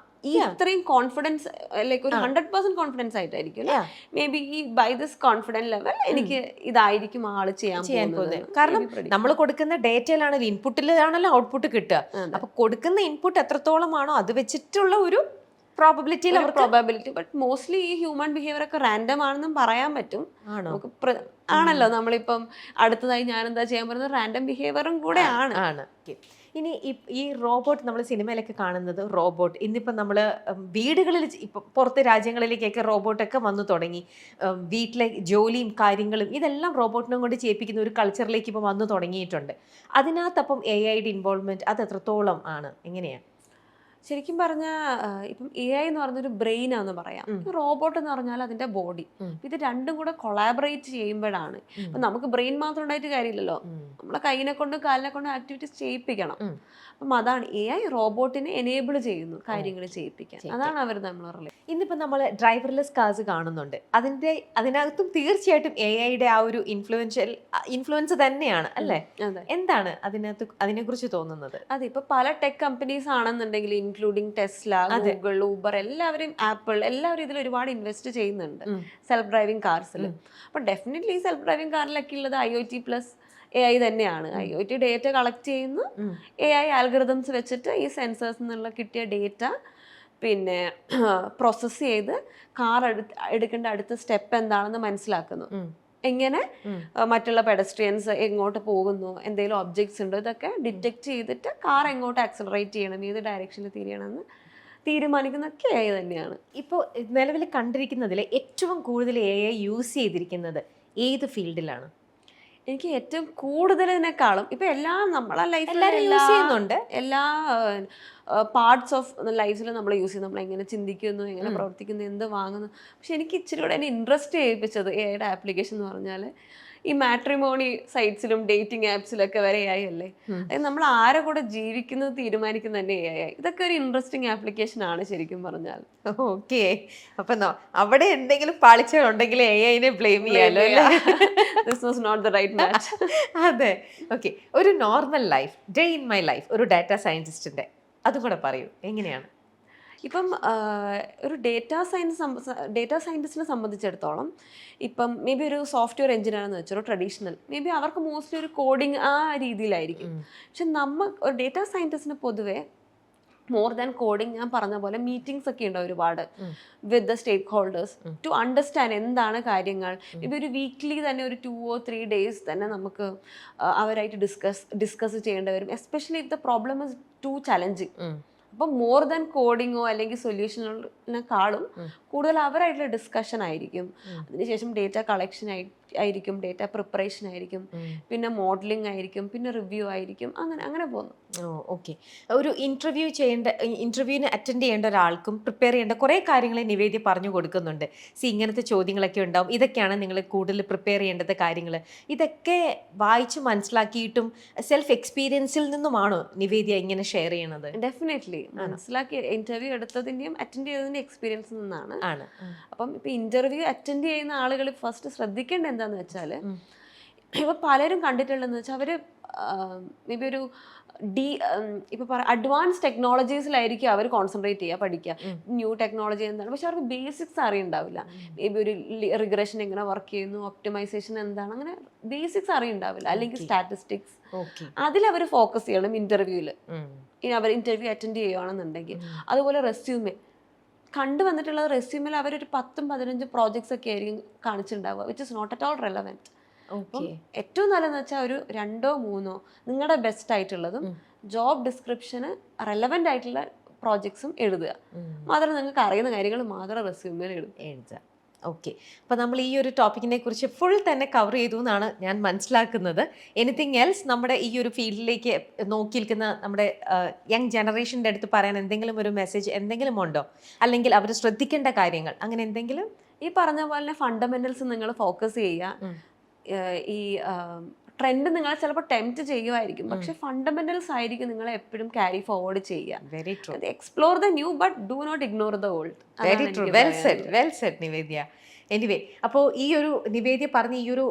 ഈ ഇത്രയും കോൺഫിഡൻസ് ലൈക്ക് ഒരു 100% കോൺഫിഡൻസ് ആയിട്ടായിരിക്കും മേ ബി ഈ ബൈ ദിസ് കോൺഫിഡൻസ് ലെവൽ എനിക്ക് ഇതായിരിക്കും ആള് ചെയ്യാൻ പോകുന്നത്. കാരണം നമ്മൾ കൊടുക്കുന്ന ഡേറ്റയിലാണ് ഇൻപുട്ടിലാണല്ലോ ഔട്ട്പുട്ട് കിട്ടുക. അപ്പൊ കൊടുക്കുന്ന ഇൻപുട്ട് എത്രത്തോളമാണോ അത് വെച്ചിട്ടുള്ള ഒരു പ്രോബബിലിറ്റി. ബട്ട് മോസ്റ്റ്ലി ഈ ഹ്യൂമൻ ബിഹേവിയർ ഒക്കെ റാൻഡം ആണെന്നും പറയാൻ പറ്റും. ആണല്ലോ നമ്മളിപ്പം അടുത്തതായി ഞാൻ എന്താ ചെയ്യാൻ പറയുന്നത് റാൻഡം ബിഹേവിയറും കൂടെ ആണ്. ഇനി ഈ റോബോട്ട് നമ്മൾ സിനിമയിലൊക്കെ കാണുന്നത് റോബോട്ട് ഇന്നിപ്പം നമ്മൾ വീടുകളിൽ ഇപ്പം പുറത്തെ രാജ്യങ്ങളിലേക്കൊക്കെ റോബോട്ടൊക്കെ വന്നു തുടങ്ങി. വീട്ടിലെ ജോലിയും കാര്യങ്ങളും ഇതെല്ലാം റോബോട്ടിനെ കൊണ്ട് ചെയ്യിപ്പിക്കുന്ന ഒരു കൾച്ചറിലേക്ക് ഇപ്പം വന്നു തുടങ്ങിയിട്ടുണ്ട്. അതിനകത്തപ്പം AI-യുടെ ഇൻവോൾവ്മെന്റ് അത് എത്രത്തോളം ആണ്, എങ്ങനെയാണ്? ശരിക്കും പറഞ്ഞാൽ ഇപ്പം AI എന്ന് പറഞ്ഞൊരു ബ്രെയിൻ ആണെന്ന് പറയാം, റോബോട്ട് എന്ന് പറഞ്ഞാൽ അതിന്റെ ബോഡി. ഇത് രണ്ടും കൂടെ കൊളാബറേറ്റ് ചെയ്യുമ്പോഴാണ്. ഇപ്പം നമുക്ക് ബ്രെയിൻ മാത്രം ഉണ്ടായിട്ട് കാര്യമില്ലല്ലോ, നമ്മളെ കൈനെ കൊണ്ടും കാലിനെ കൊണ്ടും ആക്ടിവിറ്റീസ് ചെയ്യിപ്പിക്കണം. അപ്പം അതാണ് AI റോബോട്ടിനെ എനേബിൾ ചെയ്യുന്നു കാര്യങ്ങൾ ചെയ്യിപ്പിക്കാൻ. അതാണ് അവർ നമ്മൾ ഇന്നിപ്പം നമ്മൾ ഡ്രൈവർലെസ് കാർസ് കാണുന്നുണ്ട്. അതിനകത്തും തീർച്ചയായിട്ടും AI-യുടെ ആ ഒരു ഇൻഫ്ലുവൻസ് തന്നെയാണ് അല്ലേ? എന്താണ് അതിനെക്കുറിച്ച് തോന്നുന്നത്? അതെ, ഇപ്പൊ പല ടെക് കമ്പനീസ് ആണെന്നുണ്ടെങ്കിൽ ഇൻക്ലൂഡിങ് ടെസ്ല, ഗൂഗിൾ, ഊബർ, എല്ലാവരും ആപ്പിൾ, എല്ലാവരും ഇതിൽ ഒരുപാട് ഇൻവെസ്റ്റ് ചെയ്യുന്നുണ്ട് സെൽഫ് ഡ്രൈവിംഗ് കാർസിൽ. അപ്പൊ ഡെഫിനറ്റ്ലി സെൽഫ് ഡ്രൈവിംഗ് കാറിലൊക്കെ ഉള്ളത് IoT പ്ലസ് AI തന്നെയാണ്. IoT ഡേറ്റ കളക്ട് ചെയ്യുന്നു, AI ആൽഗറിതംസ് വെച്ചിട്ട് ഈ സെൻസേഴ്സ് നിന്നുള്ള കിട്ടിയ ഡേറ്റ പിന്നെ പ്രോസസ്സ് ചെയ്ത് കാർ എടുക്കേണ്ട അടുത്ത സ്റ്റെപ്പ് എന്താണെന്ന് മനസ്സിലാക്കുന്നു. എങ്ങനെ മറ്റുള്ള പെഡസ്ട്രിയൻസ് എങ്ങോട്ട് പോകുന്നു, എന്തെങ്കിലും ഒബ്ജക്ട്സ് ഉണ്ടോ, ഇതൊക്കെ ഡിറ്റക്ട് ചെയ്തിട്ട് കാർ എങ്ങോട്ട് ആക്സലറേറ്റ് ചെയ്യണം, ഏത് ഡയറക്ഷനിൽ തിരിയണമെന്ന് തീരുമാനിക്കുന്നതൊക്കെ AI തന്നെയാണ്. ഇപ്പോൾ നിലവിൽ കണ്ടിരിക്കുന്നതിൽ ഏറ്റവും കൂടുതൽ AI യൂസ് ചെയ്തിരിക്കുന്നത് ഏത് ഫീൽഡിലാണ്? എനിക്ക് ഏറ്റവും കൂടുതലിനേക്കാളും ഇപ്പൊ എല്ലാം നമ്മളെ ലൈഫിൽ എല്ലാ പാർട്സ് ഓഫ് ലൈഫിൽ നമ്മൾ യൂസ് ചെയ്യുന്നു. നമ്മൾ എങ്ങനെ ചിന്തിക്കുന്നു, എങ്ങനെ പ്രവർത്തിക്കുന്നു, എന്ത് വാങ്ങുന്നു. പക്ഷെ എനിക്ക് ഇച്ചിരി കൂടെ എന്നെ ഇൻട്രസ്റ്റ് ചെയ്യിപ്പിച്ചത് AI-യുടെ ആപ്ലിക്കേഷൻ എന്ന് പറഞ്ഞാൽ ഈ മാട്രിമോണി സൈറ്റ്സിലും ഡേറ്റിംഗ് ആപ്സിലൊക്കെ വരെ AI അല്ലേ. അതായത് നമ്മൾ ആരെ കൂടെ ജീവിക്കുന്നത് തീരുമാനിക്കുന്ന തന്നെ AI. ഇതൊക്കെ ഒരു ഇൻട്രസ്റ്റിംഗ് ആപ്ലിക്കേഷൻ ആണ് ശരിക്കും പറഞ്ഞാൽ. ഓക്കെ, അപ്പൊ അവിടെ എന്തെങ്കിലും പാളിച്ചുണ്ടെങ്കിൽ AI-നെ ബ്ലെയിം ചെയ്യാലോ. This was not the right match. അതെ, ഓക്കെ. ഒരു normal life, day in my life ഒരു ഡാറ്റാ സയന്റിസ്റ്റിന്റെ അതും കൂടെ പറയൂ, എങ്ങനെയാണ്? ഇപ്പം ഒരു ഡേറ്റാ സയൻറ്റിസ്റ്റിനെ സംബന്ധിച്ചിടത്തോളം ഇപ്പം മേ ബി ഒരു സോഫ്റ്റ്വെയർ എഞ്ചിനീയർ എന്ന് വെച്ചോ, ട്രഡീഷണൽ മേ ബി അവർക്ക് മോസ്റ്റ്ലി ഒരു കോഡിങ് ആ രീതിയിലായിരിക്കും. പക്ഷെ ഒരു ഡേറ്റാ സയൻറ്റിസ്റ്റിന് പൊതുവെ മോർ ദാൻ കോഡിങ്, ഞാൻ പറഞ്ഞ പോലെ മീറ്റിംഗ്സ് ഒക്കെ ഉണ്ടാവും ഒരുപാട് with the stakeholders to understand എന്താണ് കാര്യങ്ങൾ. മേ ബി ഒരു വീക്ക്ലി തന്നെ ഒരു 2 or 3 days തന്നെ നമുക്ക് അവരായിട്ട് ഡിസ്കസ് ചെയ്യേണ്ടി വരും, especially if the problem is too challenging. അപ്പം മോർ ദാൻ കോഡിങ്ങോ അല്ലെങ്കിൽ സൊല്യൂഷനെക്കാളും കൂടുതൽ അവരായിട്ടുള്ള ഡിസ്കഷൻ ആയിരിക്കും. അതിനുശേഷം ഡേറ്റ കളക്ഷൻ ആയിരിക്കും, ഡേറ്റ പ്രിപ്പറേഷൻ ആയിരിക്കും, പിന്നെ മോഡലിംഗ് ആയിരിക്കും, പിന്നെ റിവ്യൂ ആയിരിക്കും, അങ്ങനെ പോകുന്നു. ഓക്കെ, ഒരു ഇന്റർവ്യൂവിന് അറ്റൻഡ് ചെയ്യേണ്ട ഒരാൾക്കും പ്രിപ്പയർ ചെയ്യേണ്ട കുറേ കാര്യങ്ങൾ നിവേദ്യ പറഞ്ഞു കൊടുക്കുന്നുണ്ട്. ഇങ്ങനത്തെ ചോദ്യങ്ങളൊക്കെ ഉണ്ടാവും, ഇതൊക്കെയാണ് നിങ്ങൾ കൂടുതൽ പ്രിപ്പയർ ചെയ്യേണ്ടത് കാര്യങ്ങൾ. ഇതൊക്കെ വായിച്ച് മനസ്സിലാക്കിയിട്ടും സെൽഫ് എക്സ്പീരിയൻസിൽ നിന്നുമാണോ നിവേദ്യ ഇങ്ങനെ ഷെയർ ചെയ്യണത്? ഡെഫിനറ്റ്ലി മനസ്സിലാക്കി ഇന്റർവ്യൂ എടുത്തതിന്റെയും അറ്റൻഡ് ചെയ്തതിന്റെ എക്സ്പീരിയൻസിൽ നിന്നാണ്. അപ്പം ഇപ്പൊ ഇന്റർവ്യൂ അറ്റൻഡ് ചെയ്യുന്ന ആളുകൾ ഫസ്റ്റ് ശ്രദ്ധിക്കേണ്ട എന്താന്ന് വെച്ചാല്, ഇപ്പൊ പലരും കണ്ടിട്ടുള്ളതെന്ന് വെച്ചാൽ അവര് മേ ബി ഒരു ഇപ്പൊ അഡ്വാൻസ് ടെക്നോളജീസിലായിരിക്കും അവർ കോൺസെൻട്രേറ്റ് ചെയ്യുക, പഠിക്കുക ന്യൂ ടെക്നോളജി എന്താണ്. പക്ഷെ അവർക്ക് ബേസിക്സ് അറിയുണ്ടാവില്ല. മേ ബി ഒരു റിഗ്രഷൻ എങ്ങനെ വർക്ക് ചെയ്യുന്നു, ഒപ്റ്റിമൈസേഷൻ എന്താണ്, അങ്ങനെ ബേസിക്സ് അറിയുണ്ടാവില്ല. അല്ലെങ്കിൽ സ്റ്റാറ്റിസ്റ്റിക്സ്, അതിലവർ ഫോക്കസ് ചെയ്യണം ഇന്റർവ്യൂവിൽ. ഇനി അവർ ഇന്റർവ്യൂ അറ്റൻഡ് ചെയ്യുകയാണെന്നുണ്ടെങ്കിൽ. അതുപോലെ റെസ്യൂമെ കണ്ടുവന്നിട്ടുള്ളത്, റെസ്യൂമിൽ അവരൊരു 10-15 പ്രോജക്ട്സ് ഒക്കെ ആയിരിക്കും കാണിച്ചിട്ടുണ്ടാവുക, which is not at all relevant. അപ്പം ഏറ്റവും നല്ലതെന്ന് വെച്ചാൽ ഒരു 2-3 നിങ്ങളുടെ ബെസ്റ്റ് ആയിട്ടുള്ളതും ജോബ് ഡിസ്ക്രിപ്ഷന് റെലവെന്റ് ആയിട്ടുള്ള പ്രോജക്ട്സും എഴുതുക. മാത്രം നിങ്ങൾക്ക് അറിയുന്ന കാര്യങ്ങൾ മാത്രം റെസ്യൂമിൽ എഴുതുക. ഓക്കെ, അപ്പോൾ നമ്മൾ ഈ ഒരു ടോപ്പിക്കിനെ കുറിച്ച് ഫുൾ തന്നെ കവർ ചെയ്തു എന്നാണ് ഞാൻ മനസ്സിലാക്കുന്നത്. എനിത്തിങ് എൽസ് നമ്മുടെ ഈ ഒരു ഫീൽഡിലേക്ക് നോക്കി നിൽക്കുന്ന നമ്മുടെ യങ് ജനറേഷൻ്റെ അടുത്ത് പറയാൻ എന്തെങ്കിലും ഒരു മെസ്സേജ് എന്തെങ്കിലും ഉണ്ടോ? അല്ലെങ്കിൽ അവർ ശ്രദ്ധിക്കേണ്ട കാര്യങ്ങൾ അങ്ങനെ എന്തെങ്കിലും? ഈ പറഞ്ഞ പോലെ ഫണ്ടമെന്റൽസ് നിങ്ങൾ ഫോക്കസ് ചെയ്യുക. ഈ ട്രെൻഡ് നിങ്ങളെ ചിലപ്പോൾ ടെംപ്റ്റ് ചെയ്യുമായിരിക്കും, പക്ഷെ ഫണ്ടമെന്റൽസ് ആയിരിക്കും നിങ്ങളെ എപ്പോഴും ക്യാരി ഫോർവേഡ് ചെയ്യുക. Explore the new but do not ignore the old. Very true, well said Nivedya. Anyway, അപ്പോൾ ഈ ഒരു നിവേദ്യ പറഞ്ഞ ഈ ഒരു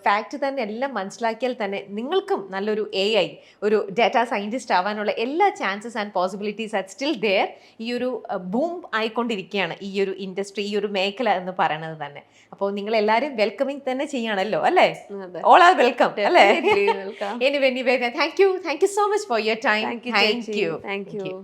ഫാക്റ്റ് തന്നെ എല്ലാം മനസ്സിലാക്കിയാൽ തന്നെ നിങ്ങൾക്കും നല്ലൊരു AI ഒരു ഡാറ്റാ സയൻറ്റിസ്റ്റ് ആവാനുള്ള എല്ലാ chances and possibilities are still there. ഈ ഒരു ബൂം ആയിക്കൊണ്ടിരിക്കുകയാണ് ഈ ഒരു ഇൻഡസ്ട്രി, ഈ ഒരു മേഖല എന്ന് പറയുന്നത് തന്നെ. അപ്പോൾ നിങ്ങൾ എല്ലാവരും വെൽക്കമിങ് തന്നെ ചെയ്യണമല്ലോ അല്ലേ? ഓൾ ആർ വെൽക്കം അല്ലേ? Anyway Nivedya, thank you so much for your time. Thank you.